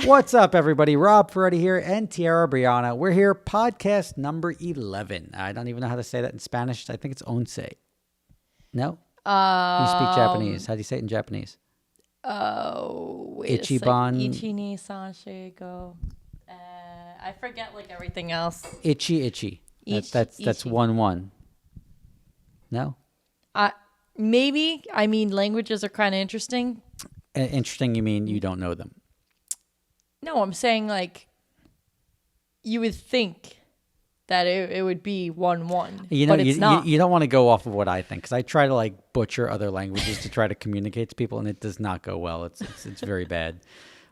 What's up, everybody? Rob Ferretti here and Tiara Brianna. We're here, podcast number 11. I don't even know how to say that in Spanish. I think it's once. No? You speak Japanese. How do you say it in Japanese? Oh, wait Ichiban. Ichi ni san shi go. I forget like everything else. Ichi. That's Ichi. 1-1. No? Maybe. I mean, languages are kind of interesting. Interesting, you mean you don't know them? No, I'm saying like you would think that it would be 1-1. You know, but it's not. You don't want to go off of what I think, because I try to like butcher other languages to try to communicate to people, and it does not go well. It's very bad.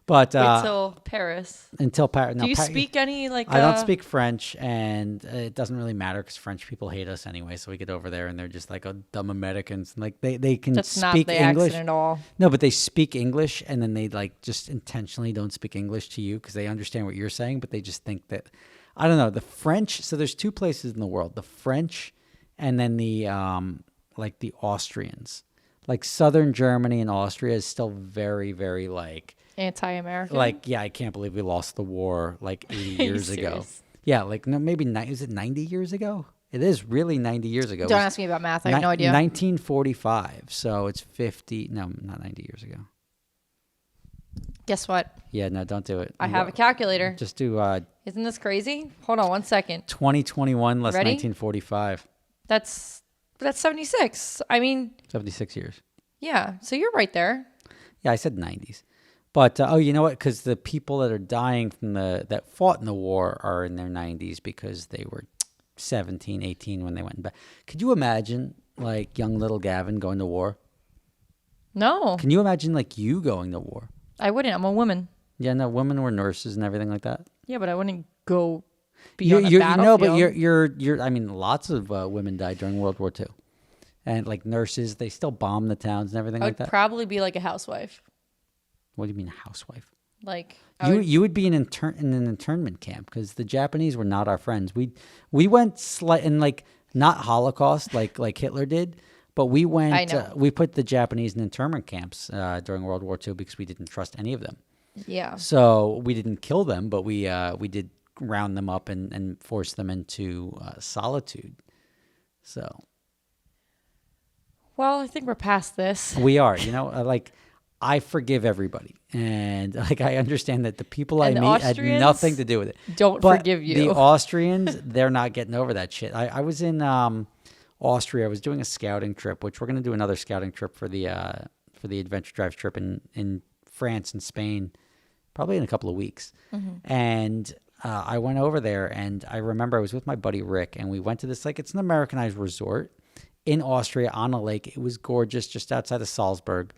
But until Paris. Until Paris. Do you speak any like? I don't speak French, and it doesn't really matter because French people hate us anyway. So we get over there, and they're just like, "Oh, dumb Americans." And like they can That's speak not the English accent at all. No, but they speak English, and then they like just intentionally don't speak English to you because they understand what you're saying, but they just think that I don't know the French. So there's two places in the world: the French, and then the like the Austrians. Like Southern Germany and Austria is still very, very like. Anti-American. Like, yeah, I can't believe we lost the war like 80 years ago. Yeah, like no, maybe is it 90 years ago? It is really 90 years ago. Don't ask me about math. I have no idea. 1945. So it's 50. No, not 90 years ago. Guess what? Yeah, no, don't do it. I have a calculator. Just do. Isn't this crazy? Hold on 1 second. 2021 less Ready? 1945. That's 76. I mean, 76 years. yeah. So you're right there. Yeah, I said 90s. But, you know what? Because the people that are dying from that fought in the war are in their 90s because they were 17, 18 when they went back. Could you imagine, like, young little Gavin going to war? No. Can you imagine, like, you going to war? I wouldn't. I'm a woman. Yeah, no, women were nurses and everything like that. Yeah, but I wouldn't go be on a battlefield. No, but you're. I mean, lots of women died during World War II. And, like, nurses, they still bomb the towns and everything like that. I would probably be like a housewife. What do you mean, housewife? Like you would be in an internment camp because the Japanese were not our friends. We went in like not Holocaust like Hitler did, but we went. I know. We put the Japanese in internment camps during World War II because we didn't trust any of them. Yeah. So we didn't kill them, but we did round them up and force them into solitude. So. Well, I think we're past this. We are, like. I forgive everybody, and like I understand that the people I meet had nothing to do with it. Don't forgive you. The Austrians, they're not getting over that shit. I was in Austria. I was doing a scouting trip, which we're going to do another scouting trip for the Adventure Drive trip in France and Spain, probably in a couple of weeks. Mm-hmm. And I went over there, and I remember I was with my buddy Rick, and we went to this it's an Americanized resort in Austria on a lake. It was gorgeous, just outside of Salzburg.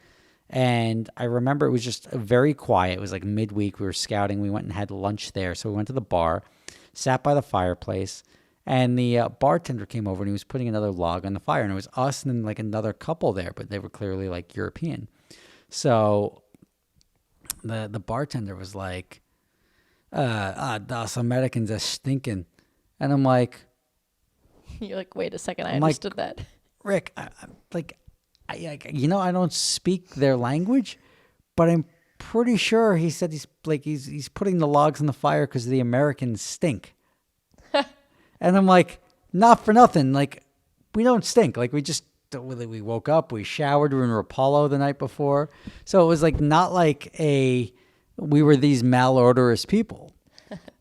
And I remember it was just very quiet. It was like midweek. We were scouting. We went and had lunch there. So we went to the bar, sat by the fireplace, and the bartender came over and he was putting another log on the fire. And it was us and then like another couple there, but they were clearly like European. So the bartender was like, "Das Americans are stinking." And I'm like... You're like, wait a second. I understood that. Rick, I don't speak their language, but I'm pretty sure he said he's putting the logs on the fire because the Americans stink. And I'm like, not for nothing. Like, we don't stink. Like, we woke up, we showered, we were in Rapallo the night before. So it was like not like we were these malodorous people.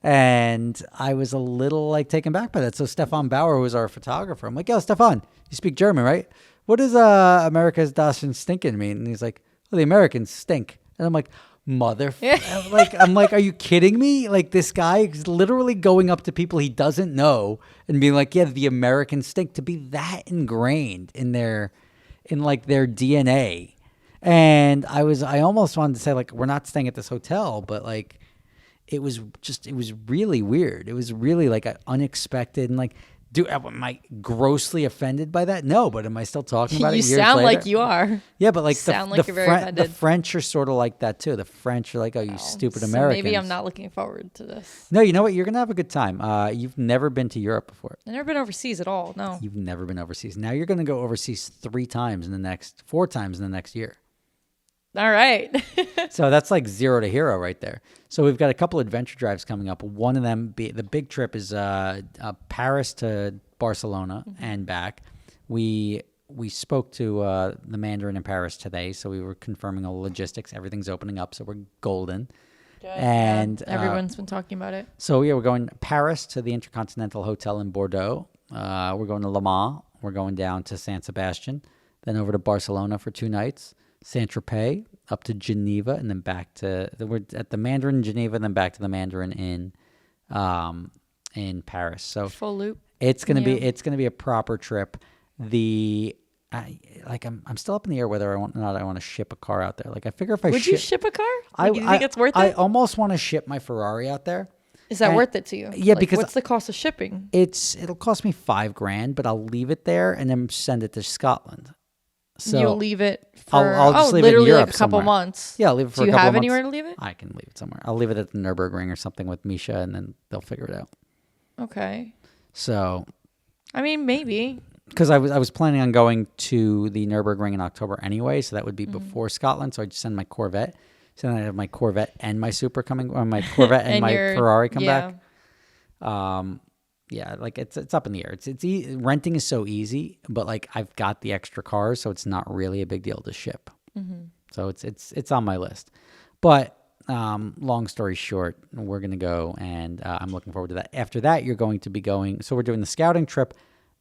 And I was a little like taken back by that. So Stefan Bauer, who was our photographer, I'm like, yo, Stefan, you speak German, right? What does America's Daschen stinking mean? And he's like, well, the Americans stink. And I'm like, I'm like, are you kidding me? Like, this guy is literally going up to people he doesn't know and being like, yeah, the Americans stink, to be that ingrained in their DNA. And I almost wanted to say, like, we're not staying at this hotel, but like, it was really weird. It was really like unexpected and like, am I grossly offended by that? No, but am I still talking about it years later? You sound like you are. Yeah, but like you're very offended. The French are sort of like that too. The French are like, oh, you stupid Americans. Maybe I'm not looking forward to this. No, you know what? You're going to have a good time. You've never been to Europe before. I've never been overseas at all, no. You've never been overseas. Now you're going to go overseas 4 times in the next year. All right. So that's like 0 to hero right there. So we've got a couple adventure drives coming up. One of them, the big trip is Paris to Barcelona and back. We spoke to the Mandarin in Paris today, so we were confirming all the logistics. Everything's opening up, so we're golden. Good. And everyone's been talking about it. So yeah, we're going Paris to the Intercontinental Hotel in Bordeaux. We're going to Le Mans. We're going down to San Sebastian, then over to Barcelona for 2 nights. Saint-Tropez, up to Geneva, and then back to we're at the Mandarin in Geneva, and then back to the Mandarin in Paris. So full loop. It's gonna be a proper trip. I'm still up in the air whether I want to ship a car out there. Like I figure if I would you ship a car? Like, you think it's worth it? I almost want to ship my Ferrari out there. Is that worth it to you? Yeah, like, because what's the cost of shipping? It'll cost me $5,000, but I'll leave it there and then send it to Scotland. So you'll leave it for I'll just leave it in literally Europe like a couple somewhere. months. Yeah, I'll leave it for a couple months. Do you have months. anywhere to leave it? I can leave it somewhere. I'll leave it at the Nürburgring or something with Misha, and then they'll figure it out. Okay. So, I mean, maybe. Because I was planning on going to the Nürburgring in October anyway, so that would be before Scotland. So I'd just send my Corvette. So then I'd have my Corvette and my Super coming, or my Corvette and my Ferrari come back. Yeah, like it's up in the air. Renting is so easy, but like I've got the extra cars, so it's not really a big deal to ship. So it's on my list. But long story short, we're gonna go, and I'm looking forward to that. After that, you're going to be going. So we're doing the scouting trip,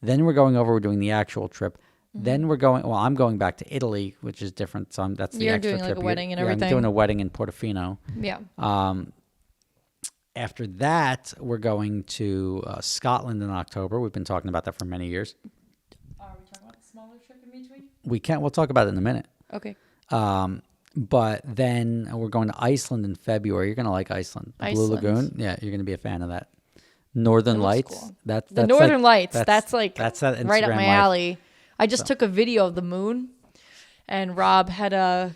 then we're going over. We're doing the actual trip. Then we're going. Well, I'm going back to Italy, which is different. So that's the extra doing trip. like a wedding and I'm everything. doing a wedding in Portofino. Yeah. After that, we're going to Scotland in October. We've been talking about that for many years. Are we talking about the smaller trip in between? We'll talk about it in a minute. Okay. But then we're going to Iceland in February. You're going to like Iceland. Blue Lagoon. Yeah, you're going to be a fan of that. Northern Lights. Cool. That's the Northern like, Lights. That's that right up my alley. I just took a video of the moon, and Rob had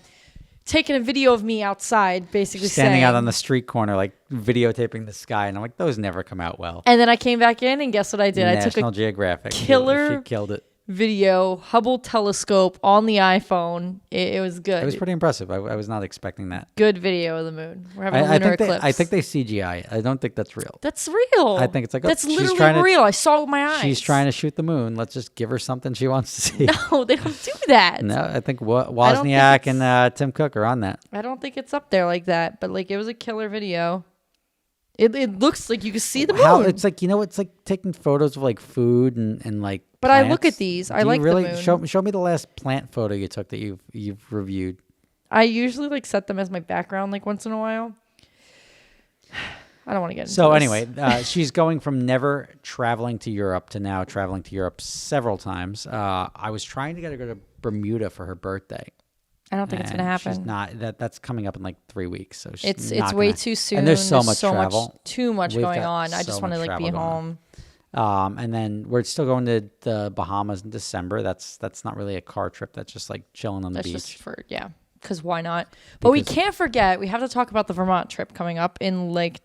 taken a video of me outside, basically standing out on the street corner, like videotaping the sky, and I'm like, those never come out well. And then I came back in, and guess what I did? National I took a Geographic. killer She killed it. Video, Hubble telescope on the iPhone. It was good. It was pretty impressive. I was not expecting that. Good video of the moon. We're having a lunar eclipse. I think they CGI. I don't think that's real. That's real. I think it's like, that's literally real. I saw it with my eyes. She's trying to shoot the moon. Let's just give her something she wants to see. No, they don't do that. No, I think Wozniak and Tim Cook are on that. I don't think it's up there like that, but like it was a killer video. It looks like you can see the moon. It's like, it's like taking photos of like food and like But plants. I look at these. I like really the moon. show me the last plant photo you took that you've reviewed. I usually like set them as my background like once in a while. I don't want to get into So this. anyway, she's going from never traveling to Europe to now traveling to Europe several times. I was trying to get her to go to Bermuda for her birthday. I don't think it's gonna happen. She's not. That's coming up in like 3 weeks. So it's way too soon. And there's so much travel. Too much going on. I just want to like be home. And then we're still going to the Bahamas in December. That's not really a car trip. That's just like chilling on the beach. Just because why not? But we can't forget. We have to talk about the Vermont trip coming up in like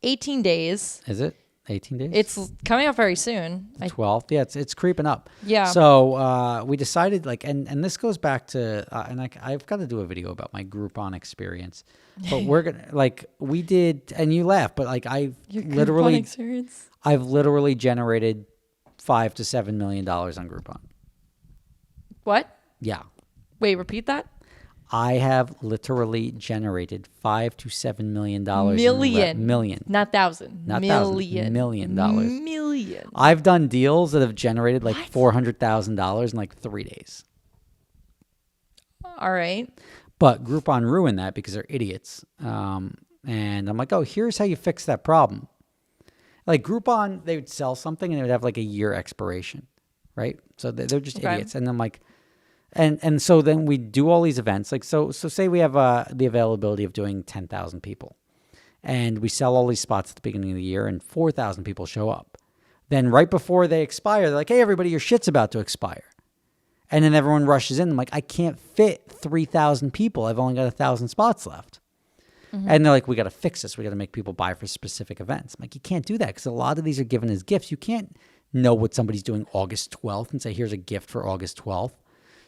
18 days. Is it 18 days? It's coming up very soon. 12th. Yeah, it's creeping up. Yeah. So we decided and this goes back to and I've got to do a video about my Groupon experience. But we're gonna we did, and you laugh, but like Your Groupon experience. I've literally generated $5 to $7 million on Groupon. What? Yeah. Wait, repeat that. I have literally generated $5 to $7 million. Million. Not thousand. Not million. $1 million. Million. I've done deals that have generated like $400,000 in like 3 days. All right. But Groupon ruined that because they're idiots. And I'm like, oh, here's how you fix that problem. Like Groupon, they would sell something and it would have like a year expiration, right? So they're just idiots. And I'm like, and so then we do all these events. Like, so say we have the availability of doing 10,000 people and we sell all these spots at the beginning of the year and 4,000 people show up. Then right before they expire, they're like, hey, everybody, your shit's about to expire. And then everyone rushes in. I'm like, I can't fit 3,000 people. I've only got 1,000 spots left. Mm-hmm. And they're like, we got to fix this. We got to make people buy for specific events. I'm like, you can't do that because a lot of these are given as gifts. You can't know what somebody's doing August 12th and say, here's a gift for August 12th.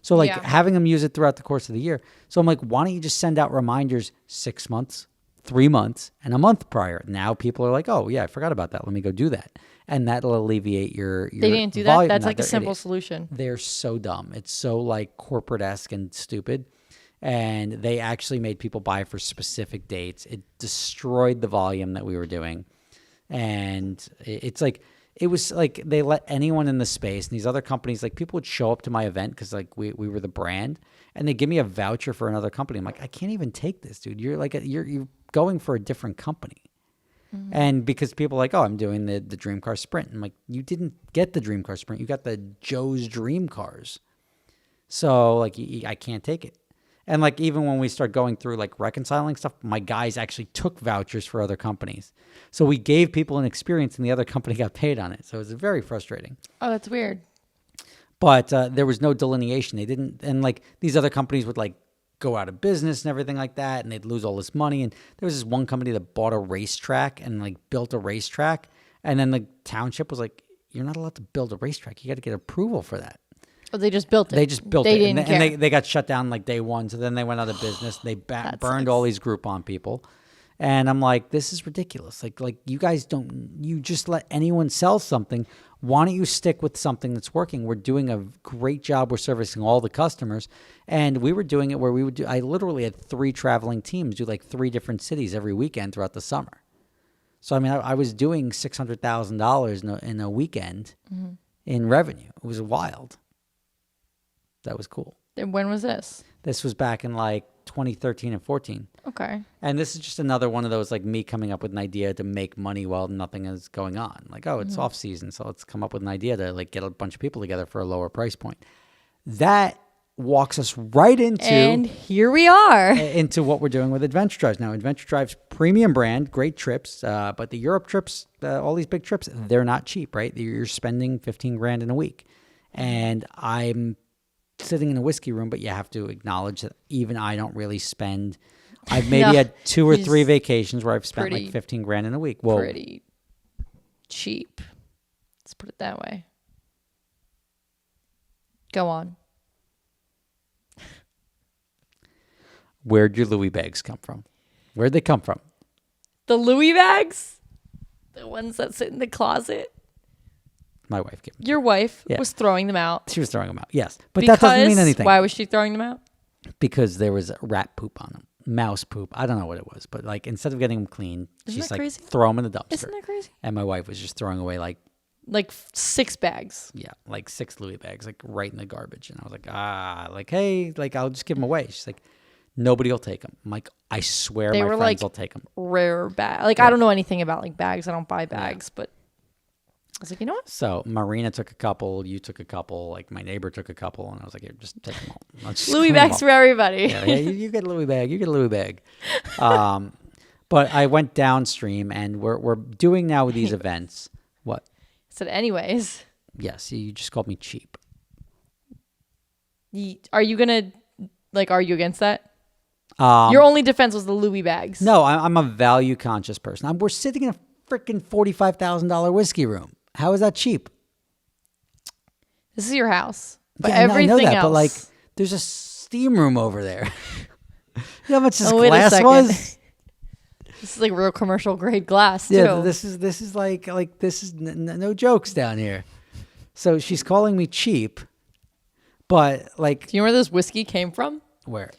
So like having them use it throughout the course of the year. So I'm like, why don't you just send out reminders 6 months, 3 months, and a month prior? Now people are like, oh yeah, I forgot about that. Let me go do that. And that'll alleviate your They didn't do volume. that? That's like a simple solution. They're so dumb. It's so like corporate-esque and stupid. And they actually made people buy for specific dates. It destroyed the volume that we were doing. And it's like, it was like they let anyone in the space, and these other companies, like people would show up to my event because like we were the brand, and they give me a voucher for another company. I'm like, I can't even take this, dude. You're like, you're going for a different company. And because people are like, oh, I'm doing the Dream Car Sprint. I'm like, you didn't get the Dream Car Sprint. You got the Joe's Dream Cars. So like, I can't take it. And like, even when we start going through like reconciling stuff, my guys actually took vouchers for other companies. So we gave people an experience and the other company got paid on it. So it was very frustrating. Oh, that's weird. But there was no delineation. They didn't, and like these other companies would like go out of business and everything like that, and they'd lose all this money. And there was this one company that bought a racetrack and like built a racetrack, and then the township was like, you're not allowed to build a racetrack. You got to get approval for that. Oh, they just built it. They just built they it. Didn't care. And they got shut down like day one. So then they went out of business. They burned all these Groupon people. And I'm like, this is ridiculous. Like you guys you just let anyone sell something. Why don't you stick with something that's working? We're doing a great job. We're servicing all the customers. And we were doing it where I literally had 3 traveling teams do like 3 different cities every weekend throughout the summer. So, I mean, I was doing $600,000 in a weekend in revenue. It was wild. That was cool. And when was this? This was back in like 2013 and 14. Okay. And this is just another one of those, like me coming up with an idea to make money while nothing is going on. Like, oh, it's off season, so let's come up with an idea to like get a bunch of people together for a lower price point. That walks us right into, and here we are, into what we're doing with Adventure Drives. Now, Adventure Drives, premium brand, great trips, but the Europe trips, all these big trips, they're not cheap, right? You're spending $15,000 in a week. And I'm sitting in a whiskey room, but you have to acknowledge that even I don't really spend. I've maybe had 2 or 3 vacations where I've spent like $15,000 in a week. Whoa. Pretty cheap. Let's put it that way. Go on. Where'd your Louis bags come from? Where'd they come from? The Louis bags? The ones that sit in the closet? My wife gave them. Your wife was throwing them out. She was throwing them out, yes. But that doesn't mean anything. Why was she throwing them out? Because there was rat poop on them. Mouse poop. I don't know what it was. But like instead of getting them clean, she's like, crazy? throw them in the dumpster. Isn't that crazy? And my wife was just throwing away like 6 bags. Yeah, like 6 Louis bags, like right in the garbage. And I was like, hey, like I'll just give them away. She's like, nobody will take them. I'm like, I swear my friends will take them. Rare bag. Like I don't know anything about like bags. I don't buy bags, but I was like, you know what? So Marina took a couple, you took a couple, like my neighbor took a couple, and I was like, here, just take them all. Louis bags for everybody. Yeah, you get a Louis bag, you get a Louis bag. But I went downstream, and we're doing now with these events. What? I said, anyways. Yes, you just called me cheap. Are you gonna argue against that? Your only defense was the Louis bags. No, I'm a value conscious person. We're sitting in a freaking $45,000 whiskey room. How is that cheap? This is your house, but yeah, everything I know that, else. But like, there's a steam room over there. You know how much this wait glass was? This is like real commercial grade glass too. Yeah, this is like this is no jokes down here. So she's calling me cheap, but like, do you know where this whiskey came from? Where?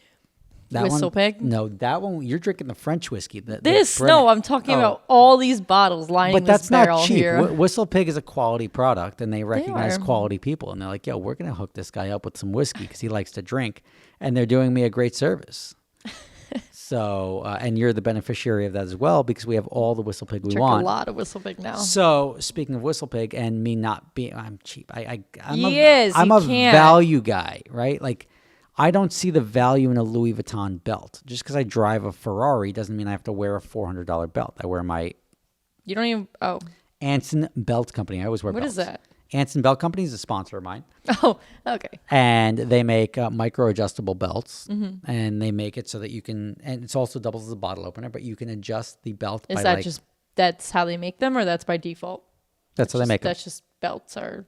Whistle Pig? No, that one. You're drinking the French whiskey. No, I'm talking about all these bottles lining this barrel here. But that's not cheap. Whistle Pig is a quality product, and they recognize quality people. And they're like, yo, we're going to hook this guy up with some whiskey because he likes to drink. And they're doing me a great service. So, and you're the beneficiary of that as well because we have all the Whistle Pig we want. A lot of Whistle Pig now. So, speaking of Whistle Pig and me not being, I'm cheap. I'm a value guy, right? Like, I don't see the value in a Louis Vuitton belt. Just because I drive a Ferrari doesn't mean I have to wear a $400 belt. I wear my... You don't even... Oh. Anson Belt Company. I always wear belts. What is that? Anson Belt Company is a sponsor of mine. Oh, okay. And they make micro-adjustable belts. Mm-hmm. And they make it so that you can... And it's also doubles as a bottle opener, but you can adjust the belt Is that just... That's how they make them, or that's by default? That's how they make them. That's just belts are.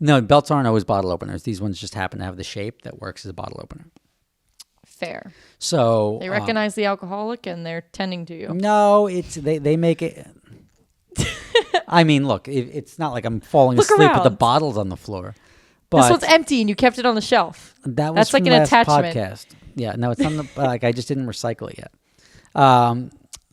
No, belts aren't always bottle openers. These ones just happen to have the shape that works as a bottle opener. Fair. So they recognize the alcoholic and they're tending to you. No, it's they make it. I mean, look, it's not like I'm falling asleep with the bottles on the floor. But this one's empty and you kept it on the shelf. That's like an attachment. Podcast. Yeah, no, it's on the like I just didn't recycle it yet.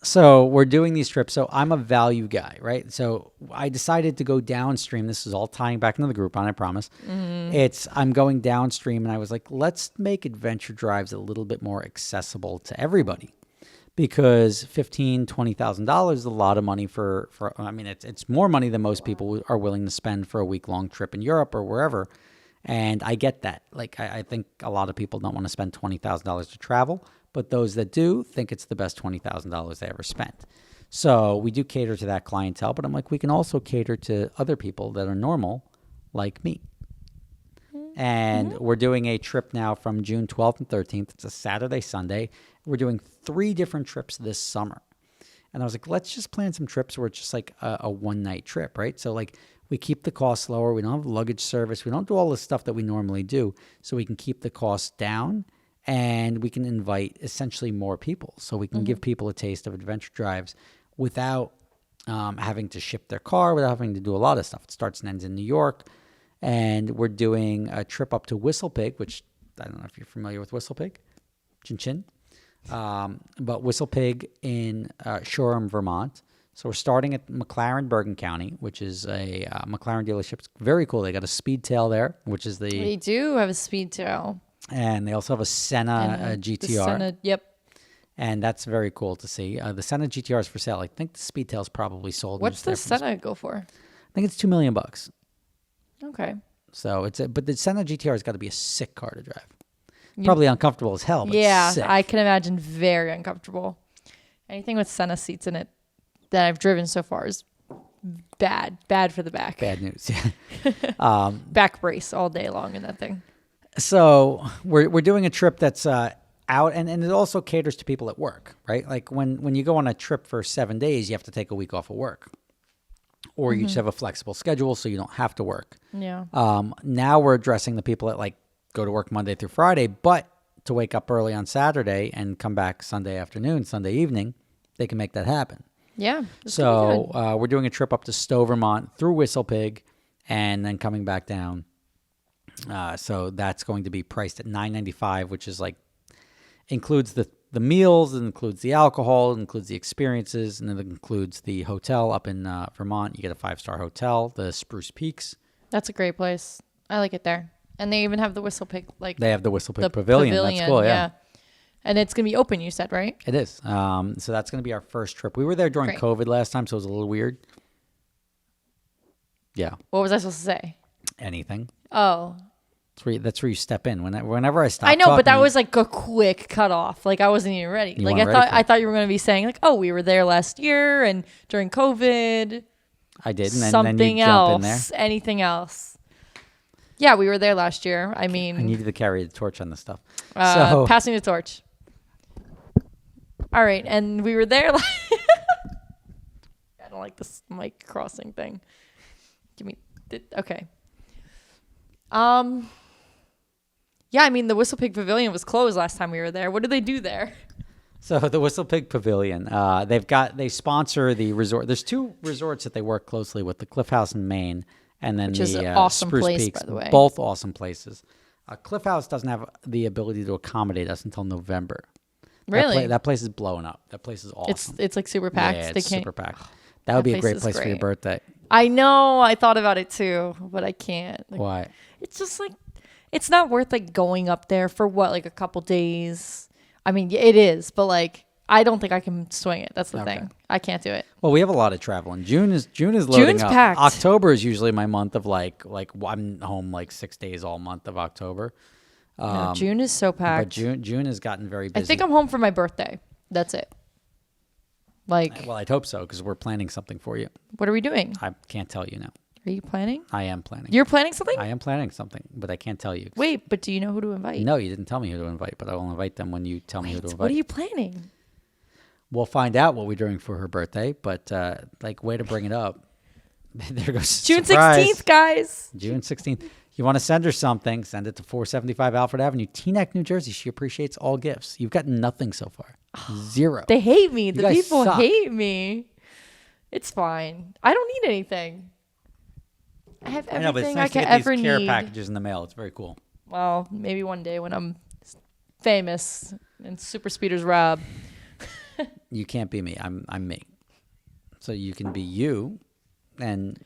So we're doing these trips. So I'm a value guy, right? So I decided to go downstream. This is all tying back into the Groupon, I promise. I'm going downstream, and I was like, let's make adventure drives a little bit more accessible to everybody, because $15,000-$20,000 is a lot of money for. I mean, it's more money than most people are willing to spend for a week-long trip in Europe or wherever. And I get that. Like, I think a lot of people don't want to spend $20,000 to travel. But those that do think it's the best $20,000 they ever spent. So we do cater to that clientele. But I'm like, we can also cater to other people that are normal, like me. And we're doing a trip now from June 12th and 13th. It's a Saturday, Sunday. We're doing 3 different trips this summer. And I was like, let's just plan some trips where it's just like a one-night trip, right? So like we keep the costs lower. We don't have luggage service. We don't do all the stuff that we normally do. So we can keep the costs down. And we can invite essentially more people. So we can give people a taste of adventure drives without having to ship their car, without having to do a lot of stuff. It starts and ends in New York. And we're doing a trip up to Whistle Pig, which I don't know if you're familiar with Whistle Pig. Chin Chin. But Whistle Pig in Shoreham, Vermont. So we're starting at McLaren, Bergen County, which is a McLaren dealership. It's very cool. They got a Speedtail there, which is the... They do have a Speedtail. And they also have a Senna GTR. Senna, yep. And that's very cool to see. The Senna GTR is for sale. I think the Speedtail's probably sold. What's the Senna go for? I think it's $2 million. Okay. So but the Senna GTR has got to be a sick car to drive. Probably uncomfortable as hell, but sick. I can imagine very uncomfortable. Anything with Senna seats in it that I've driven so far is bad. Bad for the back. Bad news, yeah. Back brace all day long in that thing. So we're doing a trip that's out, and it also caters to people at work, right? Like when you go on a trip for 7 days, you have to take a week off of work. Or you just have a flexible schedule so you don't have to work. Yeah. Now we're addressing the people that like go to work Monday through Friday, but to wake up early on Saturday and come back Sunday afternoon, Sunday evening, they can make that happen. Yeah. So we're doing a trip up to Stowe, Vermont through Whistle Pig and then coming back down. So that's going to be priced at $9.95, which is like includes the meals, it includes the alcohol, it includes the experiences, and it includes the hotel up in Vermont. You get a 5-star hotel, the Spruce Peaks. That's a great place. I like it there. And they even have the Whistle Pig. They have the Whistle Pig Pavilion. That's cool, yeah. And it's going to be open, you said, right? It is. So that's going to be our first trip. We were there during COVID last time, so it was a little weird. Yeah. What was I supposed to say? Anything. Oh. That's where you step in. Whenever I stop. I know, but that was like a quick cutoff. Like I wasn't even ready. Like I thought you were going to be saying like, oh, we were there last year and during COVID. I did. And something then else. Jump in there. Anything else? Yeah, we were there last year. I mean, I needed to carry the torch on this stuff. So passing the torch. All right, and we were there. I don't like this mic crossing thing. Give me. Okay. Yeah, I mean, the Whistle Pig Pavilion was closed last time we were there. What did they do there? So the Whistle Pig Pavilion, they sponsor the resort. There's 2 resorts that they work closely with, the Cliff House in Maine and then Which the is awesome Spruce place, Peaks. by the way. Both awesome places. Cliff House doesn't have the ability to accommodate us until November. Really? That place is blowing up. That place is awesome. It's like super packed. Yeah, it's super packed. That would be a great place for your birthday. I know. I thought about it too, but I can't. Like, why? It's just like, it's not worth like going up there for what, like a couple days. I mean, it is, but like, I don't think I can swing it. That's the thing. I can't do it. Well, we have a lot of traveling. June is loading June's up. packed. October is usually my month of like I'm home like 6 days all month of October. No, June is so packed. But June has gotten very busy. I think I'm home for my birthday. That's it. Like, well, I'd hope so because we're planning something for you. What are we doing? I can't tell you now. Are you planning? I am planning. You're planning something? I am planning something, but I can't tell you. Wait, but do you know who to invite? No, you didn't tell me who to invite, but I will invite them when you tell me who to invite. What are you planning? We'll find out what we're doing for her birthday, but like way to bring it up. There goes June surprise. 16th, guys. June 16th. You want to send her something, send it to 475 Alfred Avenue, Teaneck, New Jersey. She appreciates all gifts. You've got nothing so far. Zero. They hate me. You The guys people suck. hate me. It's fine. I don't need anything. I have I know, but it's everything nice I to can get ever these care need. packages in the mail. It's very cool. Well, maybe one day when I'm famous and Super Speeders Rob. You can't be me. I'm me. So you can be you and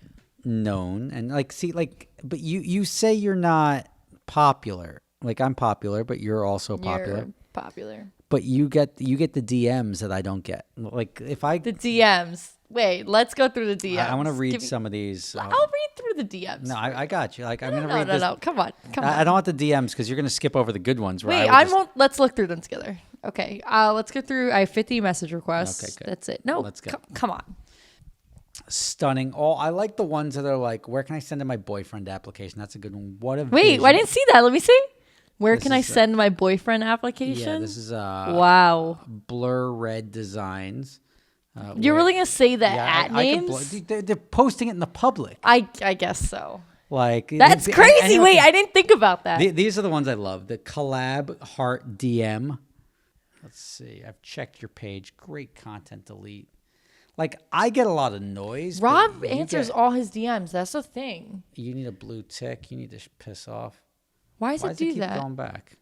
known and like see like but you say you're not popular. Like I'm popular, but you're also popular. You're popular. But you get the DMs that I don't get. Like if I The DMs. Wait, let's go through the DMs. I want to read some of these. I'll read through the DMs. No, I got you. Like I'm gonna no, read this. No, come on. I don't want the DMs because you're gonna skip over the good ones. Where Wait, I would won't. Let's look through them together. Okay. Let's go through. I have 50 message requests. Okay, good. That's it. No, Let's go. Come on. Stunning. Oh, I like the ones that are like, where can I send in my boyfriend application? That's a good one. What a Wait, vision. I didn't see that. Let me see. Where This can I is, send my boyfriend application? Yeah, this is wow. Blur Red Designs. You're really gonna say the yeah, at I names? they're posting it in the public. I guess so. Like That's crazy. Wait, I didn't think about that. These are the ones I love. The collab heart DM. Let's see. I've checked your page. Great content. Delete. Like I get a lot of noise. Rob but you answers all his DMs. That's the thing. You need a blue tick. You need to piss off. Why does Why it does do it keep that? going back?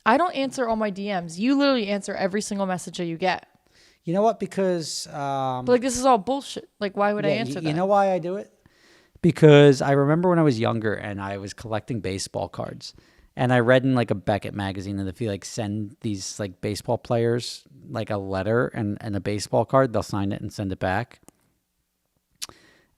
I don't answer all my DMs. You literally answer every single message that you get. You know what? Because But like this is all bullshit. Like why would I yeah, answer that? you know why I do it? Because I remember when I was younger and I was collecting baseball cards, and I read in like a Beckett magazine that if you like send these like baseball players like a letter and a baseball card, they'll sign it and send it back.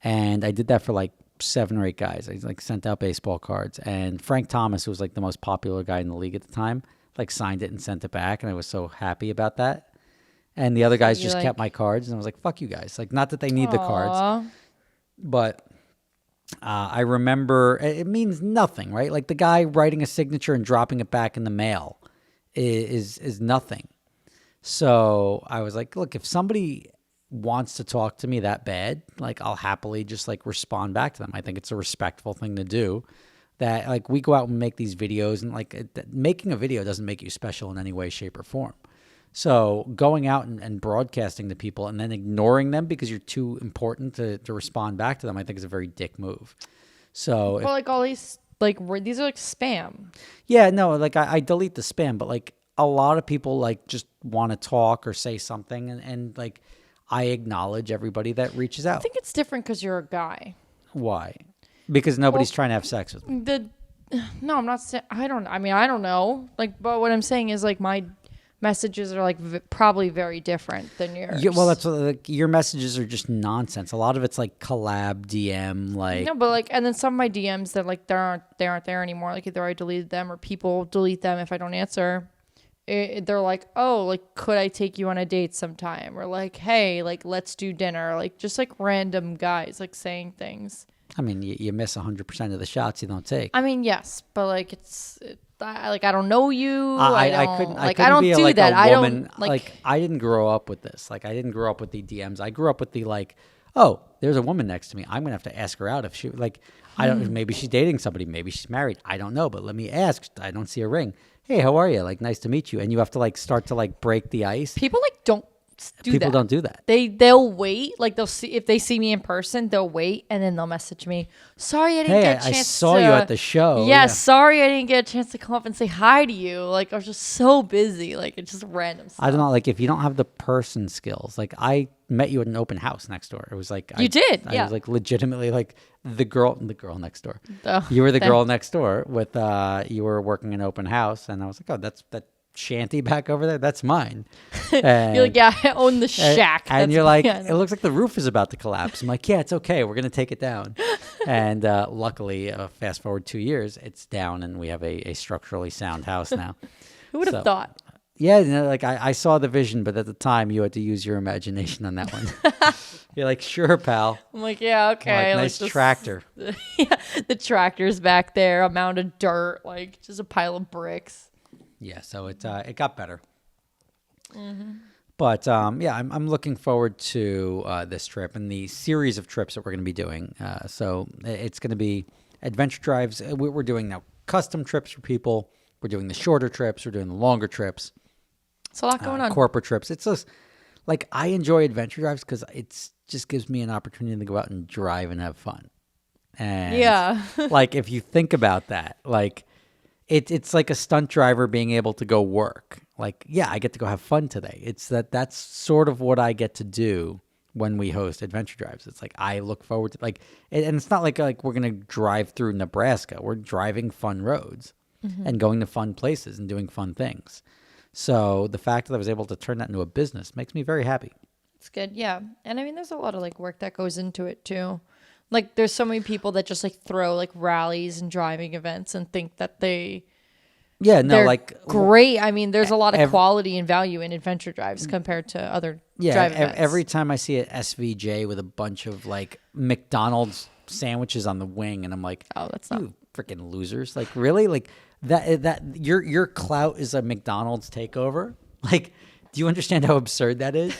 And I did that for like 7 or 8 guys. I like sent out baseball cards, and Frank Thomas, who was like the most popular guy in the league at the time, like signed it and sent it back, and I was so happy about that. And the other guys you just like- kept my cards, and I was like, "Fuck you guys!" Like, not that they need the cards, Aw. but I remember it means nothing, right? Like the guy writing a signature and dropping it back in the mail is nothing. So I was like, look, if somebody wants to talk to me that bad, like I'll happily just like respond back to them. I think it's a respectful thing to do. That like we go out and make these videos, and like making a video doesn't make you special in any way, shape, or form. So going out and broadcasting to people and then ignoring them because you're too important to respond back to them, I think is a very dick move. So Well, like all these these are like spam. yeah, no, like I delete the spam, but like a lot of people like just want to talk or say something, and like I acknowledge everybody that reaches out. I think it's different because you're a guy. Why? Because nobody's trying to have sex with me. No, I'm not saying. I don't know. Like, but what I'm saying is like my messages are like probably very different than yours. Yeah, well, that's what, like, your messages are just nonsense. A lot of it's like collab DM, like No, but like, and then some of my DMs that like they aren't there anymore. Like either I deleted them or people delete them if I don't answer. They're like, oh, like could I take you on a date sometime? Or like, hey, like let's do dinner. Like just like random guys like saying things. I mean, you miss 100% of the shots you don't take. I mean, yes, but like I don't know you. I couldn't be do like that. a woman. I didn't grow up with this. Like I didn't grow up with the DMs. I grew up with the like, oh, there's a woman next to me. I'm gonna have to ask her out if she like. I don't. Maybe she's dating somebody. Maybe she's married. I don't know. But let me ask. I don't see a ring. Hey, how are you? Like, nice to meet you. And you have to like start to like break the ice. People like don't do People that. don't do that. They'll wait. Like they'll see if they see me in person, they'll wait and then they'll message me. Sorry, I didn't get a chance. I saw you at the show. Yeah, sorry, I didn't get a chance to come up and say hi to you. Like I was just so busy. Like it's just random stuff. I don't know. Like if you don't have the person skills, like I met you at an open house next door. It was like You did, I yeah. was like legitimately like the girl next door. Oh, You were the thanks. girl next door with you were working an open house, and I was like, oh, that's that shanty back over there. That's mine. And, You're like, yeah, I own the shack. And That's you're like, yeah, it looks like the roof is about to collapse. I'm like, yeah, it's okay. We're gonna take it down. And luckily, fast forward 2 years, it's down, and we have a structurally sound house now. Who would have So, thought? Yeah, like I saw the vision, but at the time you had to use your imagination on that one. You're like, sure, pal. I'm like, yeah, okay. Like, nice this- tractor. Yeah, the tractor's back there, a mound of dirt, like just a pile of bricks. Yeah, so it got better. But yeah, I'm looking forward to this trip and the series of trips that we're going to be doing. So it's going to be adventure drives. We're doing now custom trips for people. We're doing the shorter trips. We're doing the longer trips. It's a lot going on. Corporate trips. It's just like I enjoy adventure drives because it just gives me an opportunity to go out and drive and have fun. And Yeah. like if you think about that, like it's like a stunt driver being able to go work. Like, yeah, I get to go have fun today. That's sort of what I get to do when we host adventure drives. It's like I look forward to and it's not like we're gonna drive through Nebraska. We're driving fun roads and going to fun places and doing fun things. So the fact that I was able to turn that into a business makes me very happy. It's good. Yeah. And I mean, there's a lot of like work that goes into it too. Like there's so many people that just like throw like rallies and driving events and think that they're great. I mean, there's a lot of quality and value in adventure drives compared to other drive events. Every time I see an SVJ with a bunch of like McDonald's sandwiches on the wing, and I'm like, oh, that's not, you freaking losers! Like really, like that your clout is a McDonald's takeover. Like, do you understand how absurd that is?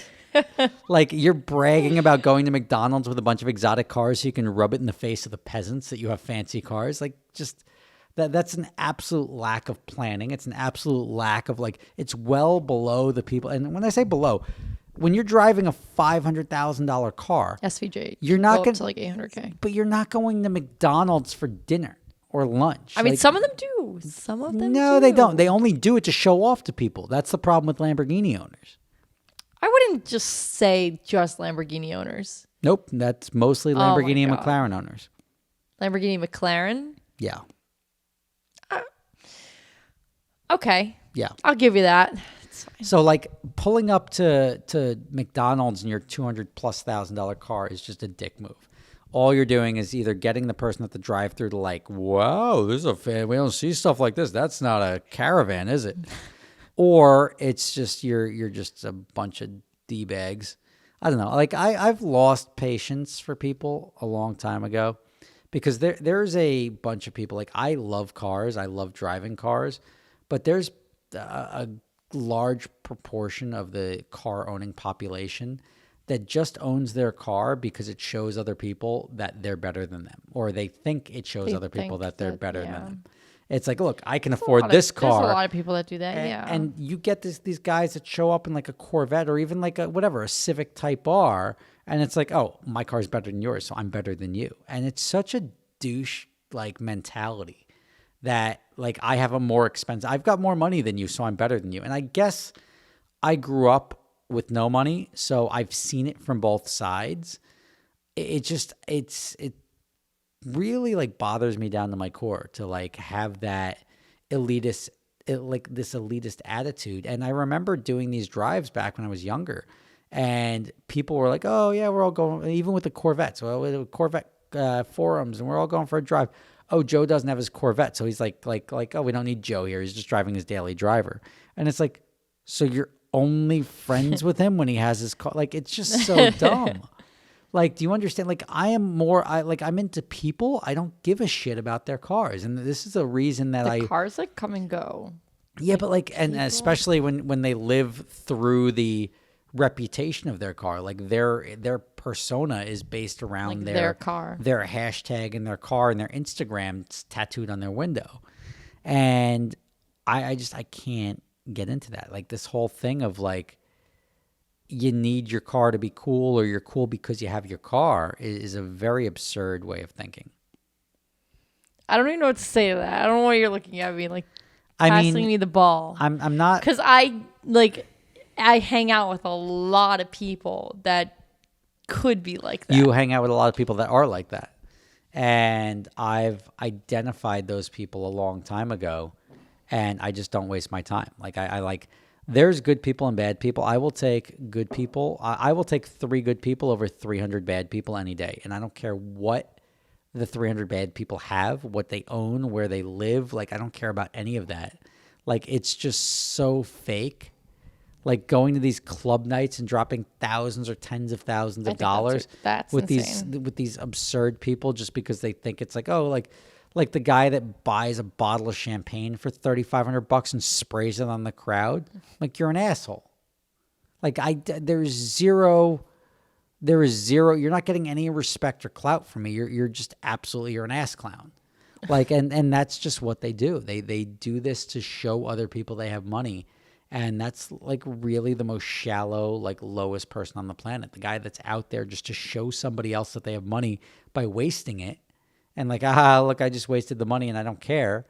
Like you're bragging about going to McDonald's with a bunch of exotic cars so you can rub it in the face of the peasants that you have fancy cars. Like just that's an absolute lack of planning. It's an absolute lack of like, it's well below the people. And when I say below, when you're driving a $500,000 car, SVJ, you're not going to like $800K, but you're not going to McDonald's for dinner or lunch. I mean, some of them do. Some of them No, do. they don't. They only do it to show off to people. That's the problem with Lamborghini owners. I wouldn't just say just Lamborghini owners. Nope, that's mostly Lamborghini and McLaren owners. Lamborghini McLaren? Yeah. Okay. Yeah. I'll give you that. It's fine. So like pulling up to McDonald's in your $200,000+ car is just a dick move. All you're doing is either getting the person at the drive-thru to like, wow, this is a fan. We don't see stuff like this. That's not a caravan, is it? Or it's just you're just a bunch of D-bags. I don't know. Like I've lost patience for people a long time ago because there's a bunch of people. Like I love cars. I love driving cars. But there's a large proportion of the car owning population that just owns their car because it shows other people that they're better than them. Or they think it shows other people that they're better than them. It's like, look, I can afford this car. There's a lot of people that do that, And you get these guys that show up in like a Corvette or even like a Civic Type R, and it's like, oh, my car's better than yours, so I'm better than you. And it's such a douche like mentality that like I've got more money than you, so I'm better than you. And I guess I grew up with no money, so I've seen it from both sides. It really like bothers me down to my core to like have that elitist attitude. And I remember doing these drives back when I was younger, and people were like, oh yeah, we're all going, even with the Corvettes, Corvette forums, and we're all going for a drive. Oh, Joe doesn't have his Corvette, so he's like, oh, we don't need Joe here. He's just driving his daily driver. And it's like, so you're only friends with him when he has his car? Like, it's just so dumb. Like, do you understand? Like, I'm into people. I don't give a shit about their cars. And this is a reason that cars like come and go. Yeah, but like, and especially when they live through the reputation of their car, like their persona is based around like their car, their hashtag and their car and their Instagram tattooed on their window. And I can't get into that. Like this whole thing of like, you need your car to be cool or you're cool because you have your car is a very absurd way of thinking. I don't even know what to say to that. I don't know why you're looking at me like passing me the ball. I'm not, because I hang out with a lot of people that could be like that. You hang out with a lot of people that are like that. And I've identified those people a long time ago, and I just don't waste my time. Like I like, there's good people and bad people. I will take good people. I will take 3 good people over 300 bad people any day. And I don't care what the 300 bad people have, what they own, where they live. Like, I don't care about any of that. Like, it's just so fake. Like going to these club nights and dropping thousands or tens of thousands of dollars that's with insane. these absurd people just because they think it's like, oh, like the guy that buys a bottle of champagne for $3,500 and sprays it on the crowd. Like, you're an asshole. Like there is zero. You're not getting any respect or clout from me. You're just absolutely, you're an ass clown. Like, and that's just what they do. They do this to show other people they have money. And that's like really the most shallow, like lowest person on the planet. The guy that's out there just to show somebody else that they have money by wasting it. And like, look, I just wasted the money and I don't care.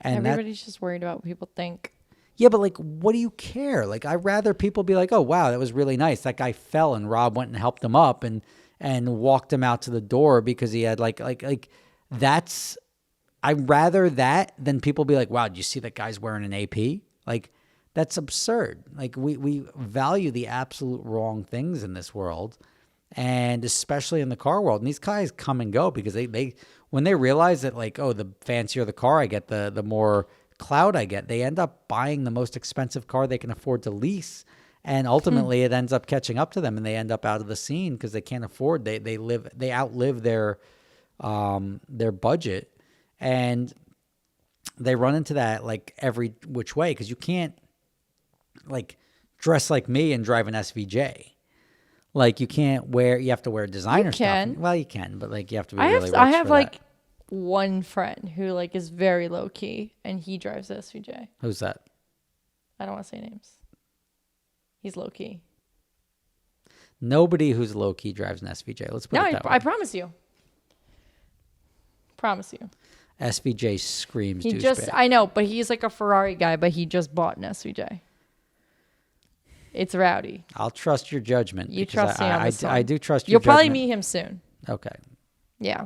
And everybody's just worried about what people think. Yeah, but like, what do you care? Like, I'd rather people be like, oh, wow, that was really nice. That guy fell and Rob went and helped him up and walked him out to the door because he had like that's, I'd rather that than people be like, wow, did you see that guy's wearing an AP? Like, that's absurd. Like, we value the absolute wrong things in this world, and especially in the car world. And these guys come and go because they when they realize that, like, oh, the fancier the car I get, the more clout I get, they end up buying the most expensive car they can afford to lease. And ultimately it ends up catching up to them and they end up out of the scene because they can't afford, they outlive their budget, and they run into that like every which way. Cause you can't like dress like me and drive an SVJ. Like you have to wear designer stuff. Well, you can, but like you have to be really rich. I have for like that. One friend who like is very low key and he drives the SVJ. Who's that? I don't want to say names. He's low key. Nobody who's low key drives an SVJ. Let's put it that way. I promise you. Promise you. SVJ screams He douchebag. just, I know, but he's like a Ferrari guy, but he just bought an SVJ. It's rowdy. I'll trust your judgment. You trust me on this one. I do trust your You'll judgment. probably meet him soon. Okay. Yeah.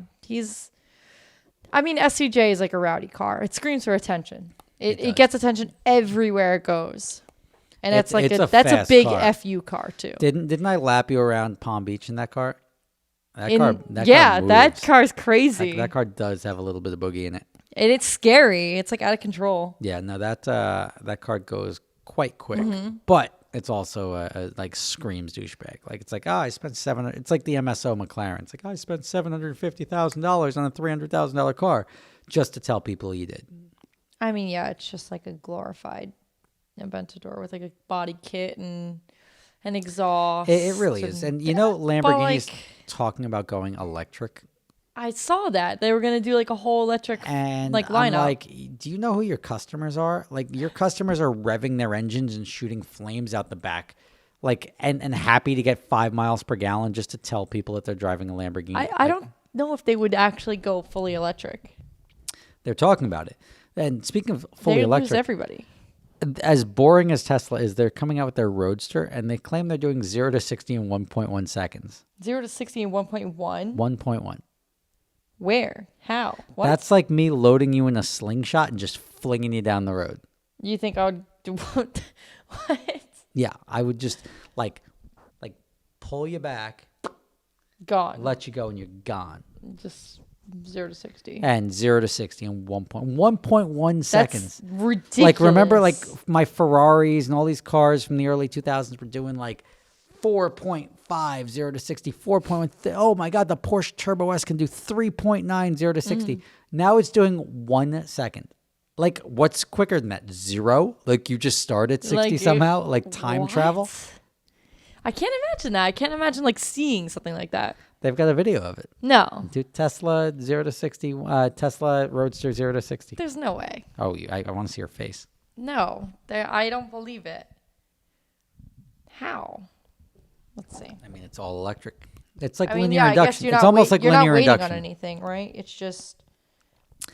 SVJ is like a rowdy car. It screams for attention. It gets attention everywhere it goes. And that's a big car. FU car too. Didn't I lap you around Palm Beach in that car? That car's crazy. That car does have a little bit of boogie in it. And it's scary. It's like out of control. Yeah, no, that car goes quite quick. But it's also like screams douchebag. Like it's like, I spent $700. It's like the MSO McLaren. It's like, I spent $750,000 on a $300,000 car just to tell people you did. I mean, yeah, it's just like a glorified Aventador with like a body kit and an exhaust. It really is. And you know, Lamborghini's talking about going electric. I saw that they were gonna do like a whole electric and like lineup. I'm like, do you know who your customers are? Like your customers are revving their engines and shooting flames out the back, like and happy to get 5 miles per gallon just to tell people that they're driving a Lamborghini. I don't know if they would actually go fully electric. They're talking about it. And speaking of fully electric, lose everybody. As boring as Tesla is, they're coming out with their Roadster, and they claim they're doing 0 to 60 in 1.1 seconds. 0 to 60 in 1.1? 1.1. Where? How? What? That's like me loading you in a slingshot and just flinging you down the road. You think I would do what? Yeah, I would just like pull you back, gone, let you go, and you're gone. Just 0 to 60. And 0 to 60 in 1.1 seconds. That's ridiculous. Like, remember, like, my Ferraris and all these cars from the early 2000s were doing, like, 4.5, 0 to 60, 4.1. Oh, my God, the Porsche Turbo S can do 3.9, 0 to 60. Now it's doing 1 second. Like, what's quicker than that? 0? Like, you just start at 60 somehow? Like, time travel? I can't imagine that. I can't imagine, like, seeing something like that. They've got a video of it. No. Do Tesla 0 to 60, Tesla Roadster 0 to 60. There's no way. Oh, I want to see your face. No, I don't believe it. How? Let's see. I mean, it's all electric. It's like linear induction. It's almost like linear induction. You're not waiting on anything, right? It's just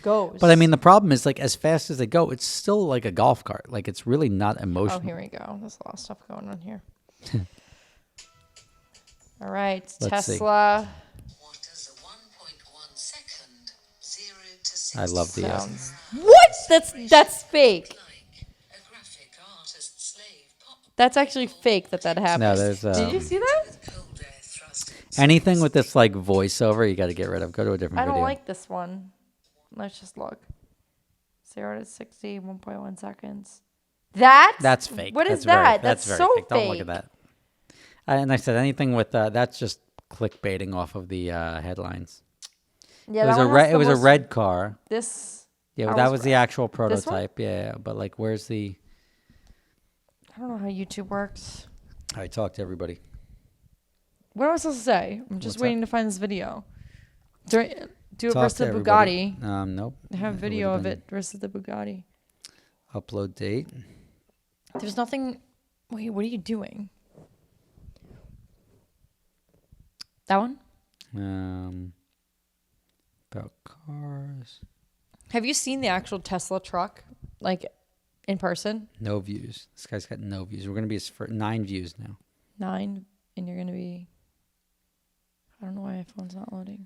goes. But I mean, the problem is, like, as fast as they go, it's still like a golf cart. Like, it's really not emotional. Oh, here we go. There's a lot of stuff going on here. All right, Let's Tesla. What does a 1.1 second 0 to 60 I love the sounds. What? That's fake. like a graphic artist's slave pop That's actually fake that happened. No, there's Did you see that? cold air thrust. anything with this like voiceover. You got to get rid of. Go to a different I don't video. like this one. Let's just look. 0 to 60, 1.1 seconds. That's fake. What is That's that? Very, That's very so fake. Don't look at that. And I said anything with that's just clickbaiting off of the headlines. Yeah, it was a red car. This. Yeah, that was the actual prototype. Yeah, but like, where's the? I don't know how YouTube works. All right, talk to everybody. What am I supposed to say? I'm just What's waiting to find this video. Do it Talk versus to the everybody. Bugatti. Nope. I have It video would've of been it versus the Bugatti. Upload date. There's nothing. Wait, what are you doing? That one? About cars. Have you seen the actual Tesla truck, like in person? No views. This guy's got no views. We're gonna be for 9 views now. 9, and you're gonna be. I don't know why my phone's not loading.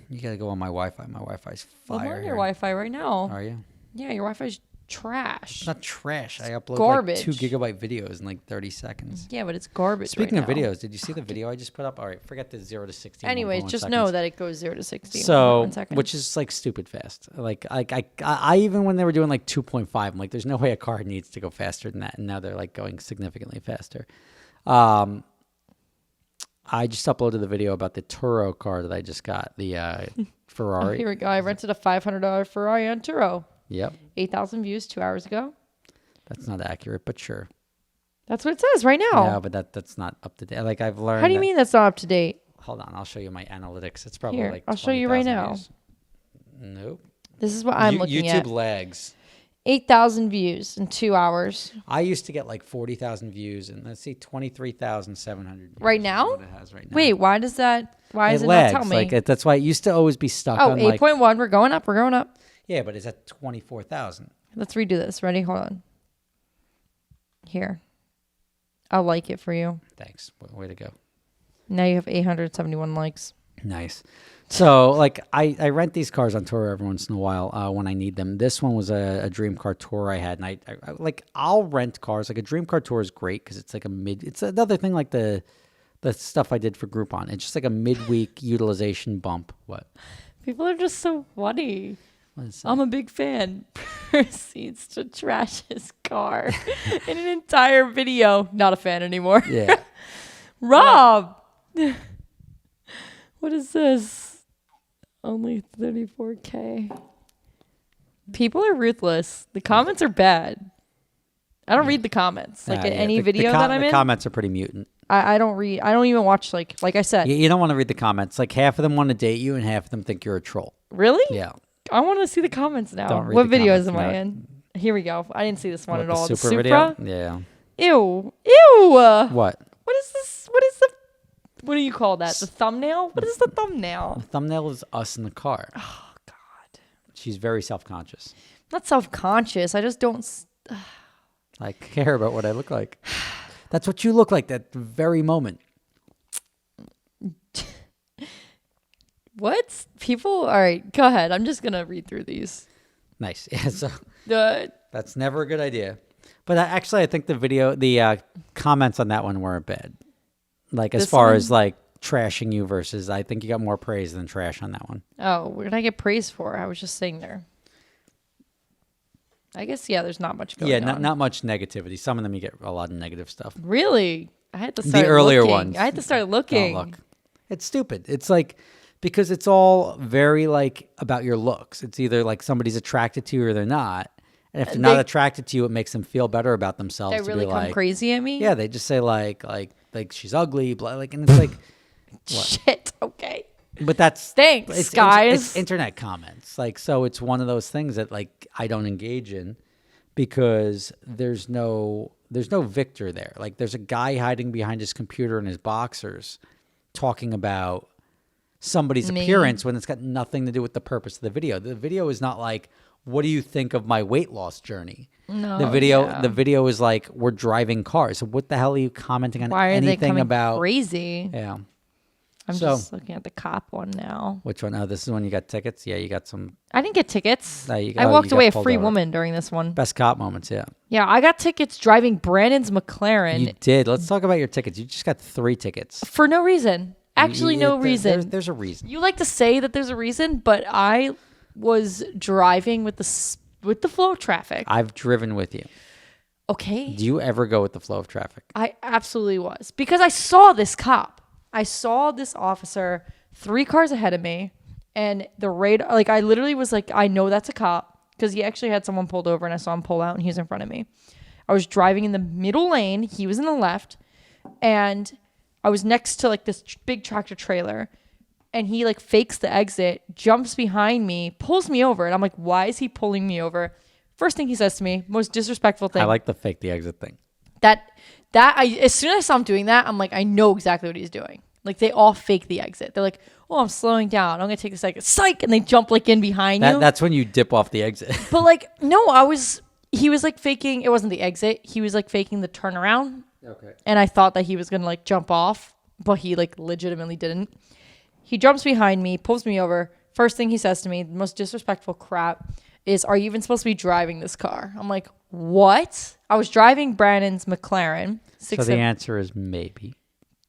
You gotta go on my Wi-Fi. My Wi-Fi's fire. I'm on your here. Wi-Fi right now. Are you? Yeah, your Wi-Fi's trash. It's not trash. I upload garbage. like 2 gigabyte videos in like 30 seconds. Yeah, but it's garbage. Speaking right of now. videos, did you see the video I just put up? All right, forget the 0 to 60. in Anyways, 1.1 just seconds. know that it goes 0 to 60. in So, 1 second. which is like stupid fast. Like I even when they were doing like 2.5, I'm like, there's no way a car needs to go faster than that. And now they're like going significantly faster. I just uploaded the video about the Turo car that I just got, the Ferrari. Oh, here we go. I rented a $500 Ferrari on Turo. Yep. 8,000 views 2 hours ago. That's not accurate, but sure. That's what it says right now. No, but that's not up to date. Like I've learned. How do you mean that's not up to date? Hold on, I'll show you my analytics. It's probably Here, like I'll show you right 20,000 now. views. Nope. This is what I'm looking YouTube at. lags. 8,000 views in 2 hours. I used to get like 40,000 views, and let's see, 23,700. Right now? What it has right now. Wait, why does that? Why does it lags. not tell me? Like that's why it used to always be stuck Oh, on 8.1. We're going up. We're going up. Yeah, but it's at 24,000. Let's redo this. Ready? Hold on. Here. I'll like it for you. Thanks. Way to go. Now you have 871 likes. Nice. So, like, I rent these cars on tour every once in a while when I need them. This one was a dream car tour I had, and I like I'll rent cars. Like a dream car tour is great because it's like it's another thing like the stuff I did for Groupon. It's just like a midweek utilization bump. What? People are just so funny. What is that? I'm a big fan. Proceeds to trash his car in an entire video. Not a fan anymore. Yeah. Rob! What is this? Only 34K. People are ruthless. The comments are bad. I don't read the comments. Like in any video that I'm the in. comments are pretty mutant. I don't read. I don't even watch like I said. You don't want to read the comments. Like half of them want to date you, and half of them think you're a troll. Really? Yeah. I want to see the comments now. Don't read What the videos comments, am I no. in? Here we go. I didn't see this one What, at all. the The Supra Supra? video? Yeah. Ew. Ew. What? What is this? What do you call that? The thumbnail? What is the thumbnail? The thumbnail is us in the car. Oh, God. She's very self-conscious. Not self-conscious. I just don't. I care about what I look like. That's what you look like that very moment. What? People? All right. Go ahead. I'm just going to read through these. Nice. Yeah, so The that's never a good idea. But actually, I think the comments on that one weren't bad. Like as This far one? as like trashing you versus, I think you got more praise than trash on that one. Oh, what did I get praised for? I was just sitting there. I guess, yeah, there's not much going on. Not much negativity. Some of them you get a lot of negative stuff. Really? I had to start earlier looking. ones. I had to start looking. Don't look. It's stupid. It's like, because it's all very like about your looks. It's either like somebody's attracted to you or they're not. And if they're not attracted to you, it makes them feel better about themselves. They to really be come like, crazy at me? Yeah, they just say like she's ugly, blah, like, and it's like, what? Shit. Okay. But that's Thanks, guys. It's internet comments, like, so it's one of those things that like I don't engage in because there's no victor there. Like, there's a guy hiding behind his computer in his boxers, talking about somebody's Me. appearance when it's got nothing to do with the purpose of the video. The video is not like, what do you think of my weight loss journey? No. The video is like, we're driving cars. So what the hell are you commenting on Why are they anything coming about? crazy? Yeah. I'm So- just looking at the cop one now. Which one? Oh, this is when you got tickets. Yeah, you got some I didn't get tickets. No, you I got- walked you got away a pulled free over. woman during this one. best cop moments. Yeah, Yeah, I got tickets driving Brandon's McLaren you did. Let's talk about your tickets. You just got 3 tickets. for no reason. Actually, no reason. There's a reason. You like to say that there's a reason, but I was driving with the flow of traffic. I've driven with you. Okay. Do you ever go with the flow of traffic? I absolutely was. Because I saw this cop. I saw this officer 3 cars ahead of me. And the radar, like, I literally was like, I know that's a cop. Because he actually had someone pulled over and I saw him pull out and he was in front of me. I was driving in the middle lane. He was in the left. And I was next to like this big tractor trailer. And he like fakes the exit, jumps behind me, pulls me over. And I'm like, why is he pulling me over? First thing he says to me, most disrespectful thing. I like the fake the exit thing. As soon as I saw him doing that, I'm like, I know exactly what he's doing. Like they all fake the exit. They're like, oh, I'm slowing down. I'm going to take a second. Psych. And they jump like in behind you. That's when you dip off the exit. But like, no, he was like faking. It wasn't the exit. He was like faking the turnaround. Okay. And I thought that he was going to like jump off, but he like legitimately didn't. He jumps behind me, pulls me over. First thing he says to me, the most disrespectful crap is, are you even supposed to be driving this car? I'm like, what? I was driving Brandon's McLaren. So the answer is maybe.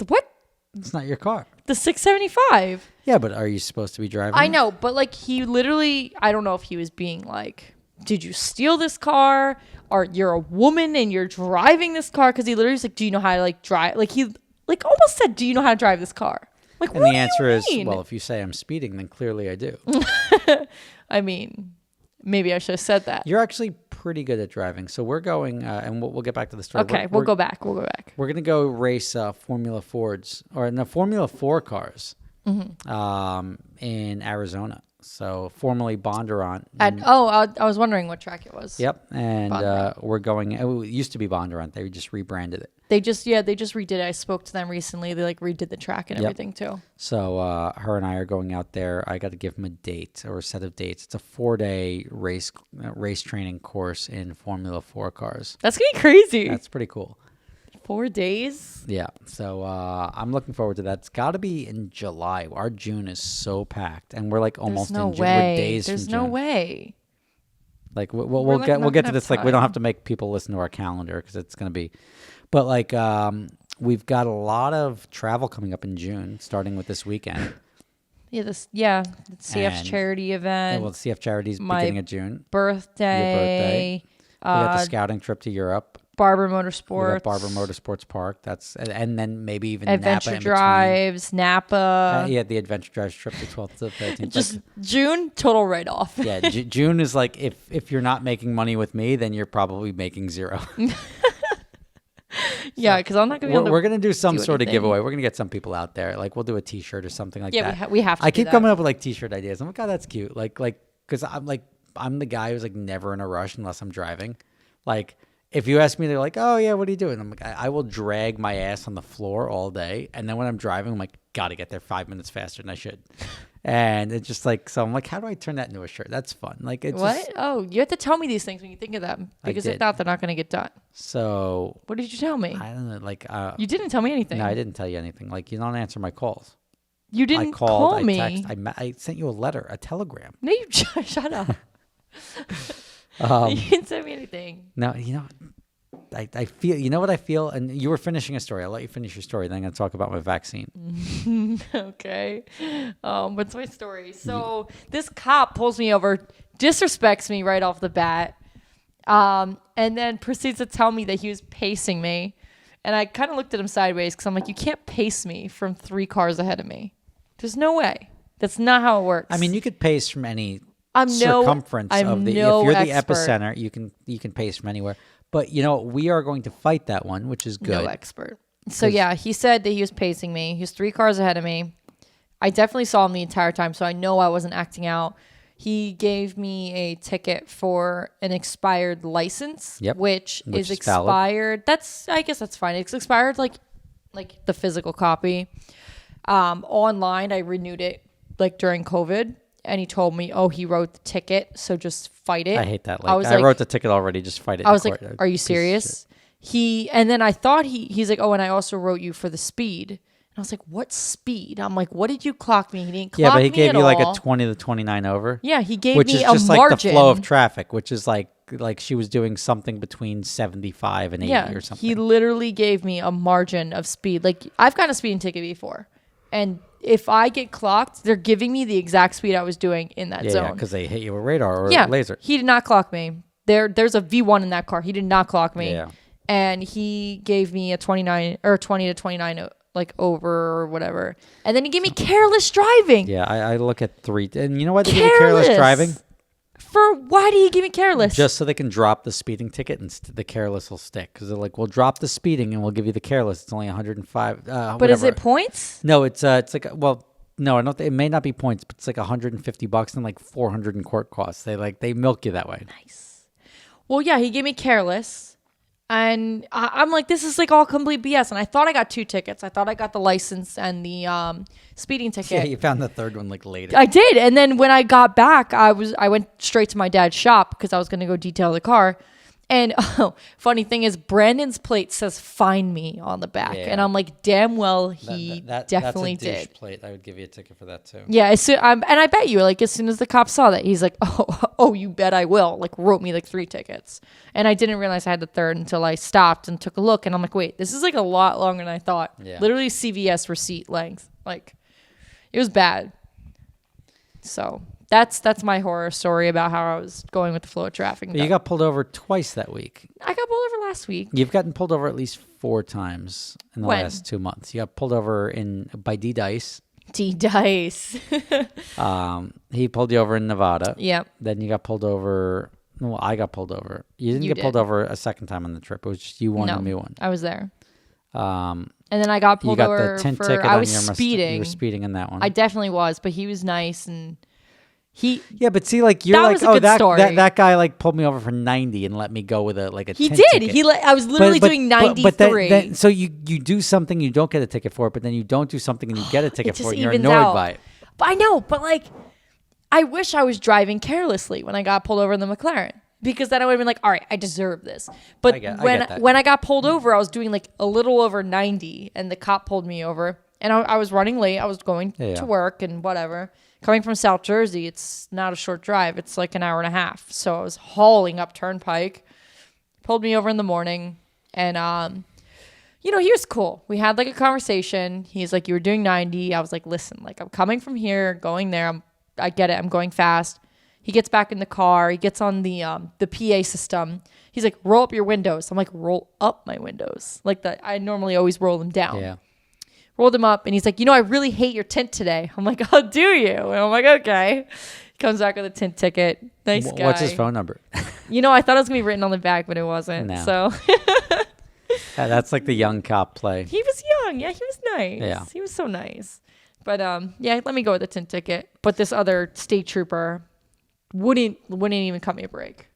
What? It's not your car. The 675. Yeah, but are you supposed to be driving? I know, but like he literally, I don't know if he was being like, did you steal this car? Or you're a woman and you're driving this car? Because he literally was like, do you know how to like drive? Like he like almost said, do you know how to drive this car? Like, and what the answer is, mean? well, if you say I'm speeding, then clearly I do. I mean, maybe I should have said that. You're actually pretty good at driving. So we're going, and we'll get back to the story. Okay, we'll go back. We'll go back. We're going to go race Formula 4 cars in Arizona. So formerly Bondurant. I was wondering what track it was. Yep. And we're going, it used to be Bondurant. They just rebranded it. They just redid it. I spoke to them recently. They like redid the track and everything too. So her and I are going out there. I got to give them a date or a set of dates. It's a 4-day race training course in Formula 4 cars. That's gonna be crazy. That's pretty cool. 4 days? Yeah. So I'm looking forward to that. It's got to be in July. Our June is so packed, and we're like almost in June. We're days from June. There's no way. Like we'll get to this. Like we don't have to make people listen to our calendar because it's gonna be. But like we've got a lot of travel coming up in June, starting with this weekend. Yeah, the CF charity event. Yeah, well, the CF charity's beginning of June. Birthday. We got the scouting trip to Europe. Barber Motorsports. We got Barber Motorsports Park. And then maybe even Adventure Napa Drives, Napa. The Adventure Drives trip the 12th to the 13th. Just June, total write-off. Yeah, June is like if you're not making money with me, then you're probably making zero. Yeah, because I'm not going to be We're going to do some sort of giveaway. We're going to get some people out there. Like we'll do a T-shirt or something like that. Yeah, we have to. I keep coming up with like T-shirt ideas. I'm like, oh, that's cute. Like because I'm the guy who's like never in a rush unless I'm driving. Like if you ask me, they're like, oh yeah, what are you doing? I'm like, I will drag my ass on the floor all day, and then when I'm driving, I'm like, gotta get there 5 minutes faster than I should. And it's just like, so I'm like, how do I turn that into a shirt? That's fun. Like it's what? Just, oh, you have to tell me these things when you think of them, because if not, they're not going to get done. So what did you tell me? I don't know. Like you didn't tell me anything. No, I didn't tell you anything. Like you don't answer my calls. You didn't I called, call me. I texted, I sent you a letter, a telegram. No, you shut up. You didn't send me anything. No, I feel, you know what I feel? And you were finishing a story. I'll let you finish your story. Then I'm going to talk about my vaccine. Okay. What's my story? So this cop pulls me over, disrespects me right off the bat, and then proceeds to tell me that he was pacing me. And I kind of looked at him sideways because I'm like, you can't pace me from 3 cars ahead of me. There's no way. That's not how it works. I mean, you could pace from any circumference of the. If you're the epicenter, you can pace from anywhere. But you know, we are going to fight that one, which is good. No expert. So yeah, he said that he was pacing me. He was 3 cars ahead of me. I definitely saw him the entire time, so I know I wasn't acting out. He gave me a ticket for an expired license, which is expired. Valid. I guess that's fine. It's expired like the physical copy. Online, I renewed it like during COVID. And he told me, oh, he wrote the ticket, so just fight it. I hate that. Like, I wrote the ticket already, just fight it. I was like, are you serious? And then I thought he's like, oh, and I also wrote you for the speed. And I was like, what speed? I'm like, what did you clock me? He didn't clock me. Yeah, but he gave you like a 20 to 29 over. Yeah, he gave me a margin. Which is just like the flow of traffic, which is like she was doing something between 75 and 80 or something. He literally gave me a margin of speed. Like, I've gotten a speeding ticket before. And if I get clocked, they're giving me the exact speed I was doing in that zone. Yeah, because they hit you with radar or laser. He did not clock me. There's a V1 in that car. He did not clock me. Yeah. And he gave me a 20 to 29 like over or whatever. And then he gave me careless driving. Yeah, I look at 3. And you know why they give you careless driving? For why do you give me careless? Just so they can drop the speeding ticket and the careless will stick. Because they're like, we'll drop the speeding and we'll give you the careless. It's only 105. But is it points? No, it's like, well, no, I don't. It may not be points, but it's like $150 and like 400 in court costs. They milk you that way. Nice. Well, yeah, he gave me careless. And I'm like, this is like all complete BS. And I thought I got 2 tickets. I thought I got the license and the speeding ticket. Yeah, you found the third one like later. I did. And then when I got back, I went straight to my dad's shop because I was going to go detail the car. And funny thing is, Brandon's plate says "Find Me" on the back, Yeah. and I'm like, damn well, he definitely that's a douche did. plate. I would give you a ticket for that too. Yeah, and I bet you, like, as soon as the cop saw that, he's like, oh, you bet I will. Like, wrote me like 3 tickets, and I didn't realize I had the third until I stopped and took a look, and I'm like, wait, this is like a lot longer than I thought. Yeah. Literally CVS receipt length. Like, it was bad. So that's my horror story about how I was going with the flow of traffic. You got pulled over twice that week. I got pulled over last week. You've gotten pulled over at least 4 times in the When? last 2 months. You got pulled over by D Dice. D Dice. He pulled you over in Nevada. Yep. Then you got pulled over. Well, I got pulled over. You didn't You get pulled did. over a second time on the trip. It was just you one No, and me one. I was there. Um, And then I got you pulled got over the tint for ticket I on was your speeding. You were speeding in that one. I definitely was, but he was nice and Yeah, but see, like you're That like, was a oh, good that story. that guy like pulled me over for 90 and let me go with a he tint did. ticket. I was literally doing 93. But then, so you do something, you don't get a ticket for it, but then you don't do something and you get a ticket just for it, and you're evens annoyed out. by it. But I know, but like, I wish I was driving carelessly when I got pulled over in the McLaren. Because then I would have been like, all right, I deserve this. But I get that. when I got pulled over, I was doing like a little over 90, and the cop pulled me over. And I was running late. I was going to work and whatever. Coming from South Jersey, it's not a short drive. It's like an hour and a half. So I was hauling up Turnpike. Pulled me over in the morning. And, he was cool. We had like a conversation. He's like, you were doing 90. I was like, listen, like I'm coming from here, going there. I get it. I'm going fast. He gets back in the car. He gets on the PA system. He's like, roll up your windows. I'm like, roll up my windows. Like that. I normally always roll them down. Yeah. Rolled them up. And he's like, I really hate your tint today. I'm like, oh, do you? And I'm like, okay. He comes back with a tint ticket. Nice guy. What's his phone number? I thought it was going to be written on the back, but it wasn't. No. So That's like the young cop play. he was young. Yeah, he was nice. Yeah. He was so nice. But let me go with the tint ticket. But this other state trooper wouldn't even cut me a break,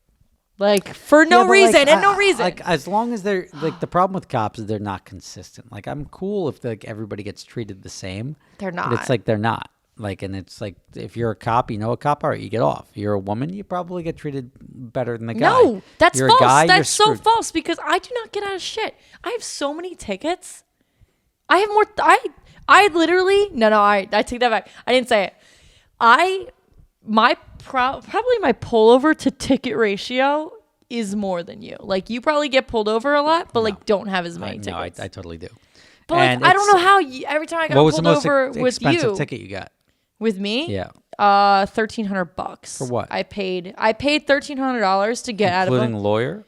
like for no reason and no reason. Like as long as they're like the problem with cops is they're not consistent. Like I'm cool if like everybody gets treated the same. They're not. But it's like they're not. Like and it's like if you're a cop, you know a cop, all right, you get off. You're a woman, you probably get treated better than the guy. No, that's you're false. A guy, That's so screwed. false because I do not get out of shit. I have so many tickets. I have more. I literally I take that back. I didn't say it. Probably my pullover to ticket ratio is more than you. Like you probably get pulled over a lot, but like don't have as many tickets. I totally do. But like, I don't know how every time I got what was the pulled most over with expensive you ticket you got? with me, Yeah, $1,300 For what? I paid $1,300 to get including out of lawyer.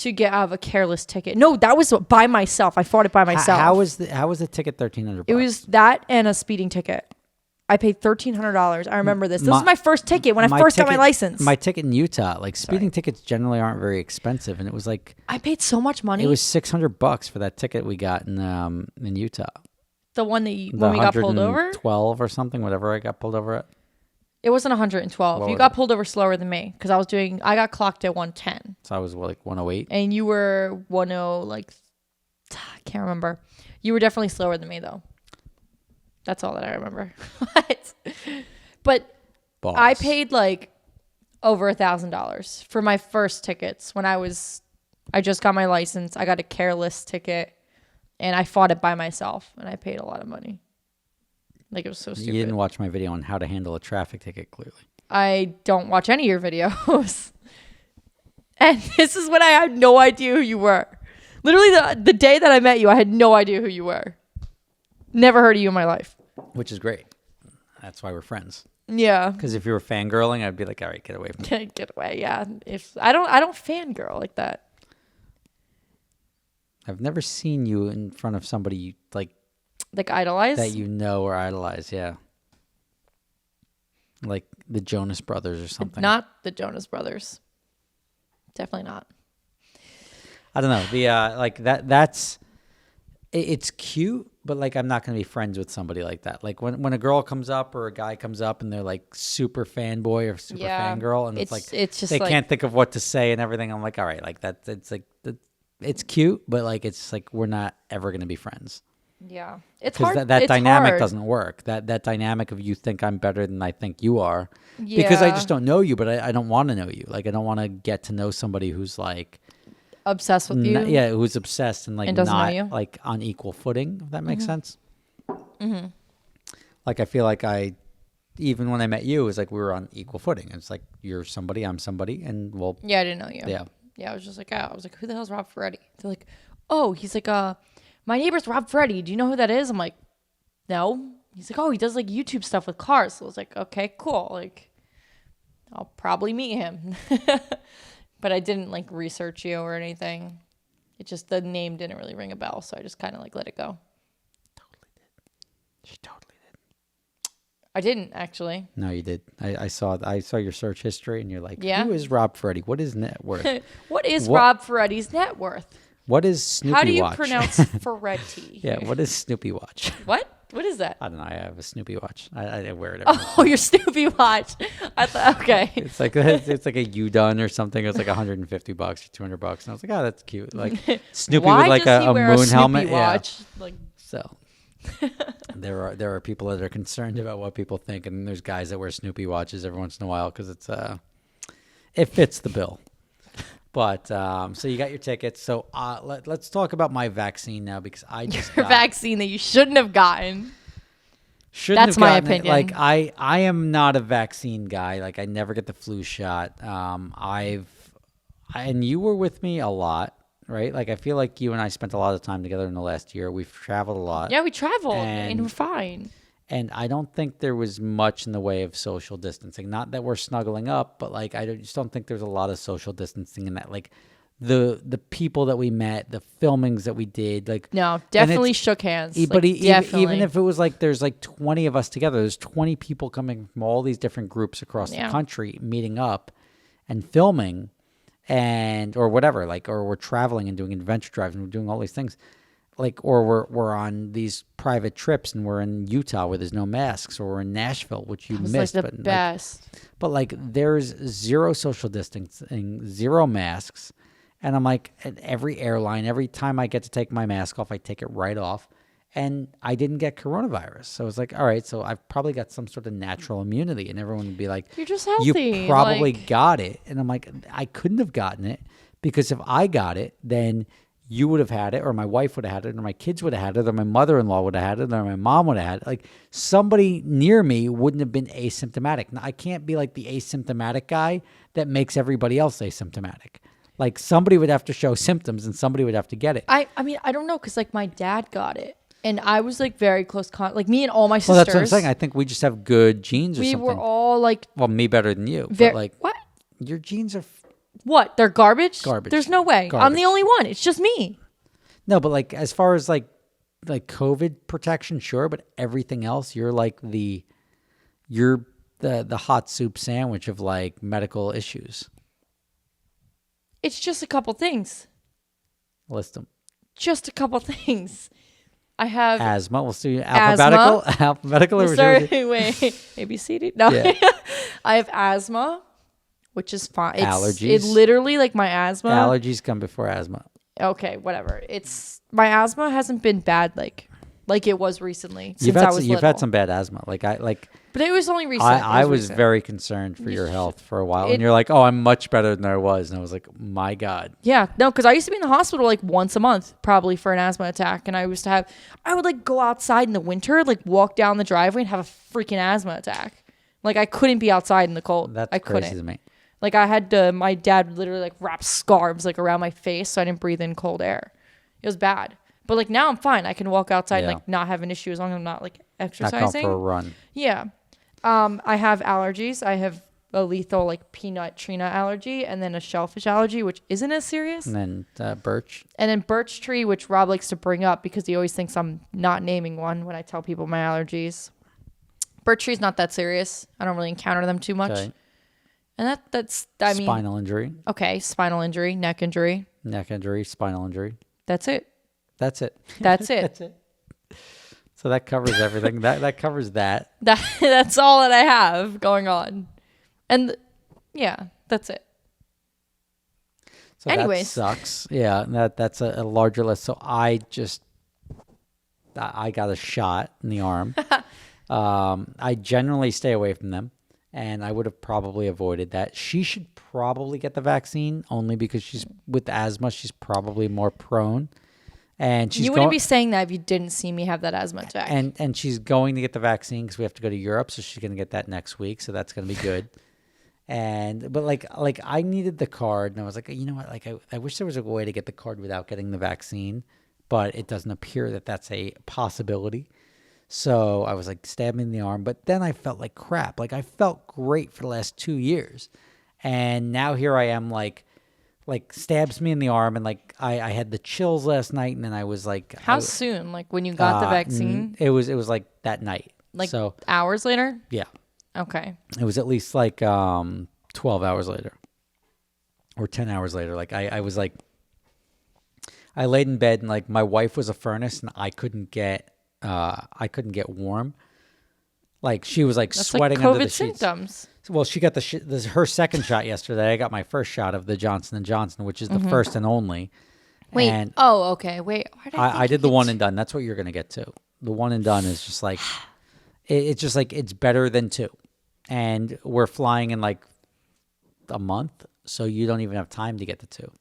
a careless ticket. No, that was by myself. I fought it by myself. How was the ticket $1,300? It was that and a speeding ticket. I paid $1,300. I remember this. This was my first ticket when I first got my license. My ticket in Utah, like speeding tickets generally aren't very expensive, and it was like I paid so much money. it was $600 for that ticket we got in Utah. the one that when we got pulled over. 12 or something, whatever I got pulled over at. It wasn't 112. What You was got it? pulled over slower than me because I got clocked at 110, So I was like 108. and you were 10 I can't remember. You were definitely slower than me though. That's all that I remember. But Boss. I paid like over $1,000 for my first tickets when I just got my license. I got a careless ticket and I fought it by myself and I paid a lot of money. Like it was so stupid. You didn't watch my video on how to handle a traffic ticket, clearly. I don't watch any of your videos. And this is when I had no idea who you were. Literally the day that I met you, I had no idea who you were. Never heard of you in my life. Which is great. That's why we're friends. Yeah. Because if you were fangirling, I'd be like, all right, get away from me. Get away, yeah. If I don't fangirl like that. I've never seen you in front of somebody like Like idolize? that you know or idolize, yeah. Like the Jonas Brothers or something. Not the Jonas Brothers. Definitely not. I don't know. The like that's it's cute, but like I'm not gonna be friends with somebody like that. Like when a girl comes up or a guy comes up and they're like super fanboy or super fangirl, and it's like it's just they like, can't think of what to say and everything. I'm like, all right, like that. It's like it's cute, but like it's like we're not ever gonna be friends. Yeah, it's Because hard. that it's dynamic hard. doesn't work. That dynamic of you think I'm better than I think you are. Yeah. Because I just don't know you, but I don't want to know you. Like I don't want to get to know somebody who's like Obsessed with you. yeah, who's obsessed and like And doesn't know not you. like on equal footing. If that makes sense. Mm-hmm. Like I feel like even when I met you, it was like we were on equal footing. It's like you're somebody, I'm somebody, and well, Yeah, I didn't know you. yeah. Yeah, I was just like, oh. I was like, who the hell's Rob Ferretti? They're like, oh, he's like, my neighbor's Rob Ferretti. Do you know who that is? I'm like, no. He's like, oh, he does like YouTube stuff with cars. So I was like, okay, cool. Like, I'll probably meet him. But I didn't like research you or anything. It just, the name didn't really ring a bell. So I just kind of like let it go. Totally did. She totally did. I didn't actually. No, you did. I saw your search history, and you're like, Yeah? who is Rob Ferretti? What is net worth? What is What- Rob Ferretti's net worth? What is Snoopy How do you watch? pronounce Ferretti? Yeah, what is Snoopy watch? What? What is that? I don't know. I have a Snoopy watch. I wear it every Oh, your Snoopy watch. I thought, okay. It's like a U done or something. It's like $150 or $200, and I was like, oh, that's cute. Like Snoopy Why with like does he a wear moon a Snoopy helmet. watch? Like, Yeah. So there are people that are concerned about what people think, and there's guys that wear Snoopy watches every once in a while because it fits the bill. But so you got your tickets. So let's talk about my vaccine now because I just your vaccine that you shouldn't have gotten. Shouldn't That's have my gotten it. opinion. Like I am not a vaccine guy. Like I never get the flu shot. And you were with me a lot, right? Like I feel like you and I spent a lot of time together in the last year. We've traveled a lot. Yeah, we traveled And- and we're fine. And I don't think there was much in the way of social distancing. Not that we're snuggling up, but like just don't think there's a lot of social distancing in that. Like the people that we met, the filmings that we did, like No, and definitely it's- shook hands. But like, definitely. even if it was like there's like 20 of us together, there's 20 people coming from all these different groups across the Yeah. country meeting up and filming and or whatever, like or we're traveling and doing adventure drives and we're doing all these things. Like or we're on these private trips and we're in Utah where there's no masks, or we're in Nashville, which you it was missed. like the but best. but like there's zero social distancing, zero masks. And I'm like, at every airline, every time I get to take my mask off, I take it right off. And I didn't get coronavirus. So it's like, all right, so I've probably got some sort of natural immunity. And everyone would be like, You're just healthy. you probably like, got it. And I'm like, I couldn't have gotten it because if I got it, then you would have had it, or my wife would have had it, or my kids would have had it, or my mother-in-law would have had it, or my mom would have had it. Like somebody near me wouldn't have been asymptomatic. Now, I can't be like the asymptomatic guy that makes everybody else asymptomatic. Like somebody would have to show symptoms and somebody would have to get it. I mean, I don't know, because like my dad got it. And I was like very close like me and all my sisters. Well, that's what I'm saying. I think we just have good genes or we something. were all like, Well, me better than you. very, But like what? your genes are What? They're garbage? Garbage. There's no way. I'm Garbage. the only one. It's just me. no, but like as far as like COVID protection, sure, but everything else, you're the hot soup sandwich of like medical issues. It's just a couple things. List them. Just a couple things. I have Asthma. We'll see. Alphabetical. Alphabetical. Or Sorry, wait. A, B, C, D. No. Yeah. I have asthma, which is fine. Allergies. It literally, like my asthma. Allergies come before asthma. Okay, whatever. My asthma hasn't been bad like it was recently You've since I had was you've little. had some bad asthma. But it was only recent. I It was recent. very concerned for your health for a while, It- and you're like, "Oh, I'm much better than I was," and I was like, "My God." Yeah, no, because I used to be in the hospital like once a month, probably for an asthma attack, and I would like go outside in the winter, like walk down the driveway and have a freaking asthma attack. Like I couldn't be outside in the cold. That's I crazy couldn't. to me. Like I had to. My dad would literally like wrap scarves like around my face so I didn't breathe in cold air. It was bad. But like now I'm fine. I can walk outside and Yeah. like not have an issue as long as I'm not like Not exercising. going for a run. Yeah. I have allergies. I have a lethal like peanut tree nut allergy and then a shellfish allergy, which isn't as serious. And then birch. And then birch tree, which Rob likes to bring up because he always thinks I'm not naming one when I tell people my allergies. Bird tree's not that serious. I don't really encounter them too much. Okay. And that's I mean, Spinal injury, okay, spinal injury, neck injury. neck injury, spinal injury. That's it. That's it. That's it. That's it. So that covers everything. that covers that. That's all that I have going on. And yeah, that's it. So Anyways. that sucks. Yeah, that's a larger list. So I got a shot in the arm. I generally stay away from them, and I would have probably avoided that. She should probably get the vaccine only because she's with asthma. She's probably more prone, and she's You wouldn't be saying that if you didn't see me have that asthma attack. and she's going to get the vaccine because we have to go to Europe, so she's going to get that next week. So that's going to be good. But like I needed the card, and I was like, you know what? Like I wish there was a way to get the card without getting the vaccine, but it doesn't appear that that's a possibility. So I was like, stab me in the arm. But then I felt like crap. Like I felt great for the last 2 years. And now here I am like stabs me in the arm. And like I had the chills last night. And then I was like. How soon? Like when you got the vaccine? It was like that night. Like so, hours later? yeah. Okay. It was at least like 12 hours later. Or 10 hours later. Like I was like. I laid in bed and like my wife was a furnace and I couldn't get warm. Like she was like That's sweating like under COVID the sheets. symptoms. Well, she got her second shot yesterday. I got my first shot of the Johnson & Johnson, which is the first and only. Wait. And okay. Wait. Why did I did the one and done. That's what you're going to get too. The one and done is just like, it's just like, it's better than two. And we're flying in like a month. So you don't even have time to get the two.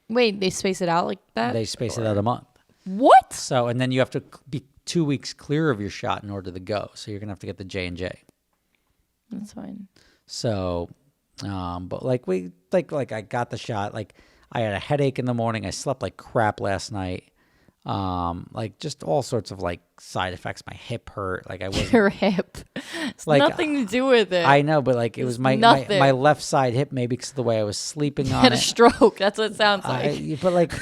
Wait, they space it out like that? They space it out a month. What? So, and then you have to be 2 weeks clear of your shot in order to go. So you're going to have to get the J&J. That's fine. So, but like I got the shot. Like I had a headache in the morning. I slept like crap last night. Like just all sorts of like side effects. My hip hurt. Like I wasn't. Your hip. It's like, nothing to do with it. I know, but like it was my left side hip, maybe because of the way I was sleeping You on had it. a stroke. That's what it sounds like. But like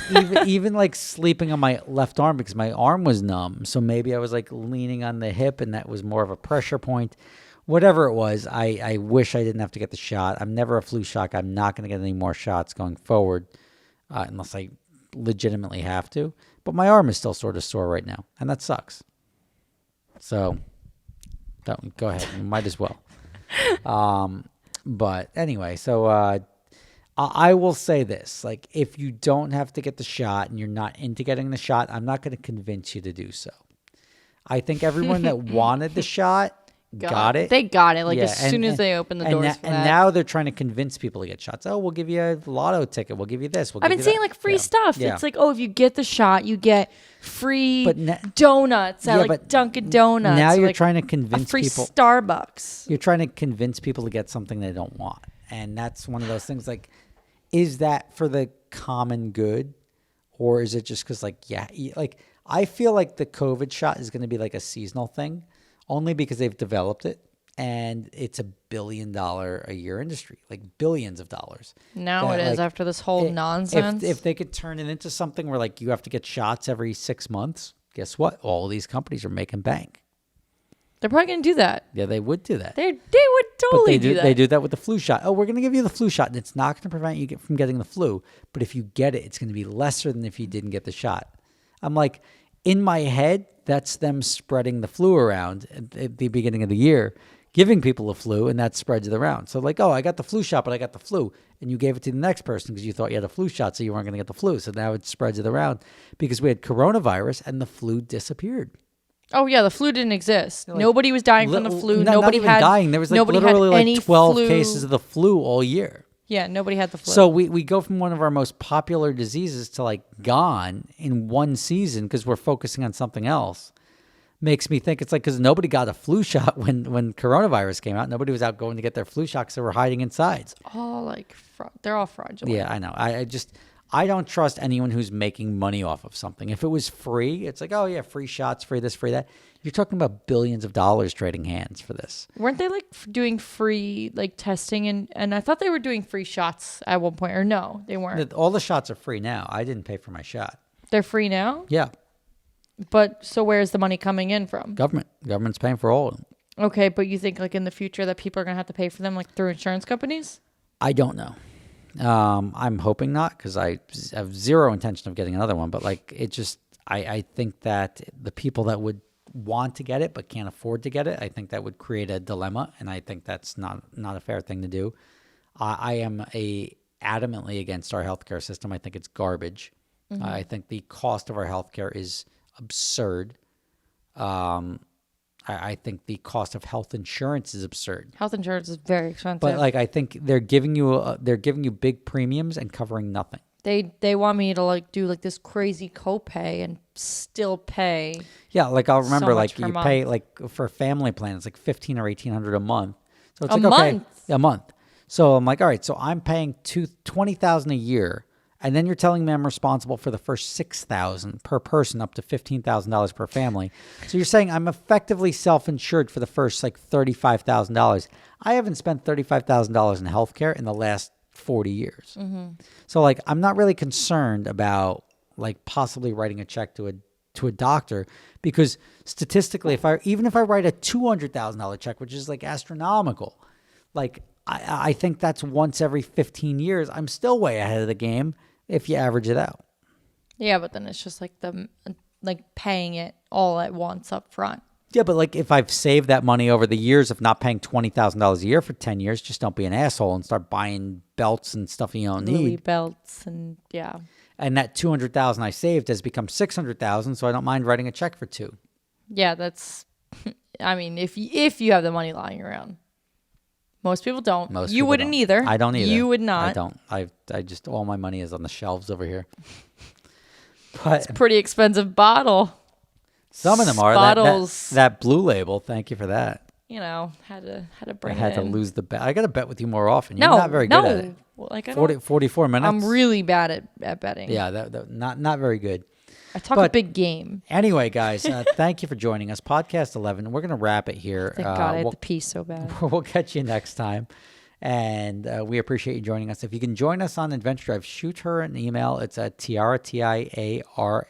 even like sleeping on my left arm because my arm was numb. So maybe I was like leaning on the hip and that was more of a pressure point. Whatever it was, I wish I didn't have to get the shot. I'm never a flu shot. I'm not going to get any more shots going forward unless I legitimately have to. But my arm is still sort of sore right now, and that sucks. So go ahead. You might as well. But anyway, so I will say this. Like, if you don't have to get the shot and you're not into getting the shot, I'm not going to convince you to do so. I think everyone that wanted the shot got it. They got it. Like Yeah, as soon as they opened the doors for that. And now they're trying to convince people to get shots. Oh, we'll give you a lotto ticket. We'll give you this. I've been seeing like free stuff. Yeah. It's like, oh, if you get the shot, you get free But donuts at like but Dunkin' Donuts. Now or, you're like, trying to a convince free people. Starbucks. You're trying to convince people to get something they don't want. And that's one of those things like, is that for the common good? Or is it just because like, yeah, like I feel like the COVID shot is going to be like a seasonal thing only because they've developed it. And it's $1 billion a year industry, like billions of dollars. Now it is like, after this whole nonsense. If they could turn it into something where like you have to get shots every 6 months, guess what? All these companies are making bank. They're probably going to do that. Yeah, they would do that. They would totally do that. They do that with the flu shot. Oh, we're going to give you the flu shot, and it's not going to prevent you from getting the flu. But if you get it, it's going to be lesser than if you didn't get the shot. I'm like, in my head, that's them spreading the flu around at the beginning of the year, giving people a flu, and that spreads it around. So like, oh, I got the flu shot, but I got the flu. And you gave it to the next person because you thought you had a flu shot, so you weren't going to get the flu. So now it spreads it around because we had coronavirus and the flu disappeared. Oh, yeah, the flu didn't exist. Like, nobody was dying from the flu. Not Nobody even had dying. There was like literally like 12 cases of the flu all year. Yeah, nobody had the flu. So we go from one of our most popular diseases to like gone in one season because we're focusing on something else. Makes me think it's like because nobody got a flu shot when coronavirus came out. Nobody was out going to get their flu shot because they were hiding inside. It's all like they're all fraudulent. Yeah, I know. I don't trust anyone who's making money off of something. If it was free, it's like, oh yeah, free shots, free this, free that. You're talking about billions of dollars trading hands for this. Weren't they like doing free like testing and I thought they were doing free shots at one point, or no, they weren't. All the shots are free now. I didn't pay for my shot. They're free now? Yeah. But so where's the money coming in from? Government's paying for all of them. Okay, but you think like in the future that people are gonna have to pay for them like through insurance companies? I don't know. I'm hoping not, because I have zero intention of getting another one. But like, it just, I think that the people that would want to get it but can't afford to get it, I think that would create a dilemma, and I think that's not a fair thing to do. I am adamantly against our healthcare system. I think it's garbage. I think the cost of our healthcare is absurd. I think the cost of health insurance is absurd. Health insurance is very expensive. But like, I think they're giving you big premiums and covering nothing. They want me to like do like this crazy copay and still pay. Yeah, like I'll remember, so like much per you month. pay like for a family plan, it's like $1,500 or $1,800 a month. So it's A like, okay, month? a month. So I'm like, all right, so I'm paying $20,000 a year, and then you're telling me I'm responsible for the first $6,000 per person, up to $15,000 per family. So you're saying I'm effectively self-insured for the first like $35,000. I haven't spent $35,000 in healthcare in the last 40 years. So like, I'm not really concerned about like possibly writing a check to a doctor, because statistically, even if I write a $200,000 check, which is like astronomical, like I think that's once every 15 years. I'm still way ahead of the game if you average it out. Yeah, but then it's just like like paying it all at once up front. Yeah, but like, if I've saved that money over the years of not paying $20,000 a year for 10 years, just don't be an asshole and start buying belts and stuff you don't Louis need. belts and yeah. And that $200,000 I saved has become $600,000, so I don't mind writing a check for $2. Yeah, that's I mean, if you have the money lying around. Most people don't. Most You people wouldn't don't. either. I don't either. You would not. I don't. I just, all my money is on the shelves over here. But Pretty expensive bottle. some of them are. Bottles. That Blue Label, thank you for that. You know, had to I bring had it to in. lose the bet. I got to bet with you more often. No, You're not very good at it. Well, like I 44 minutes. I'm really bad at betting. Yeah, that not very good. I talk a but- big game. Anyway, guys, thank you for joining us. Podcast 11. We're going to wrap it here. Thank God I had to pee so bad. We'll catch you next time. And we appreciate you joining us. If you can join us on Adventure Drive, shoot her an email. It's at Tiara, Tiara.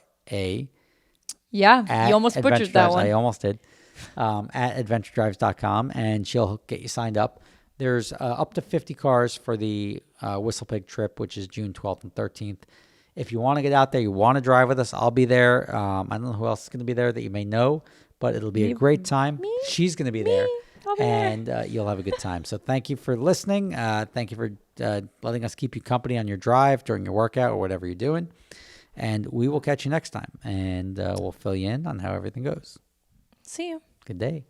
Yeah, you almost Adventure butchered that Drives. one. I almost did. At adventuredrives.com, and she'll get you signed up. There's up to 50 cars for the Whistle Pig trip, which is June 12th and 13th. If you want to get out there, you want to drive with us, I'll be there. I don't know who else is going to be there that you may know, but it'll be a great time. She's going to be there, I'll be there. and you'll have a good time. So thank you for listening. Thank you for letting us keep you company on your drive, during your workout, or whatever you're doing. And we will catch you next time, and we'll fill you in on how everything goes. See you. Good day.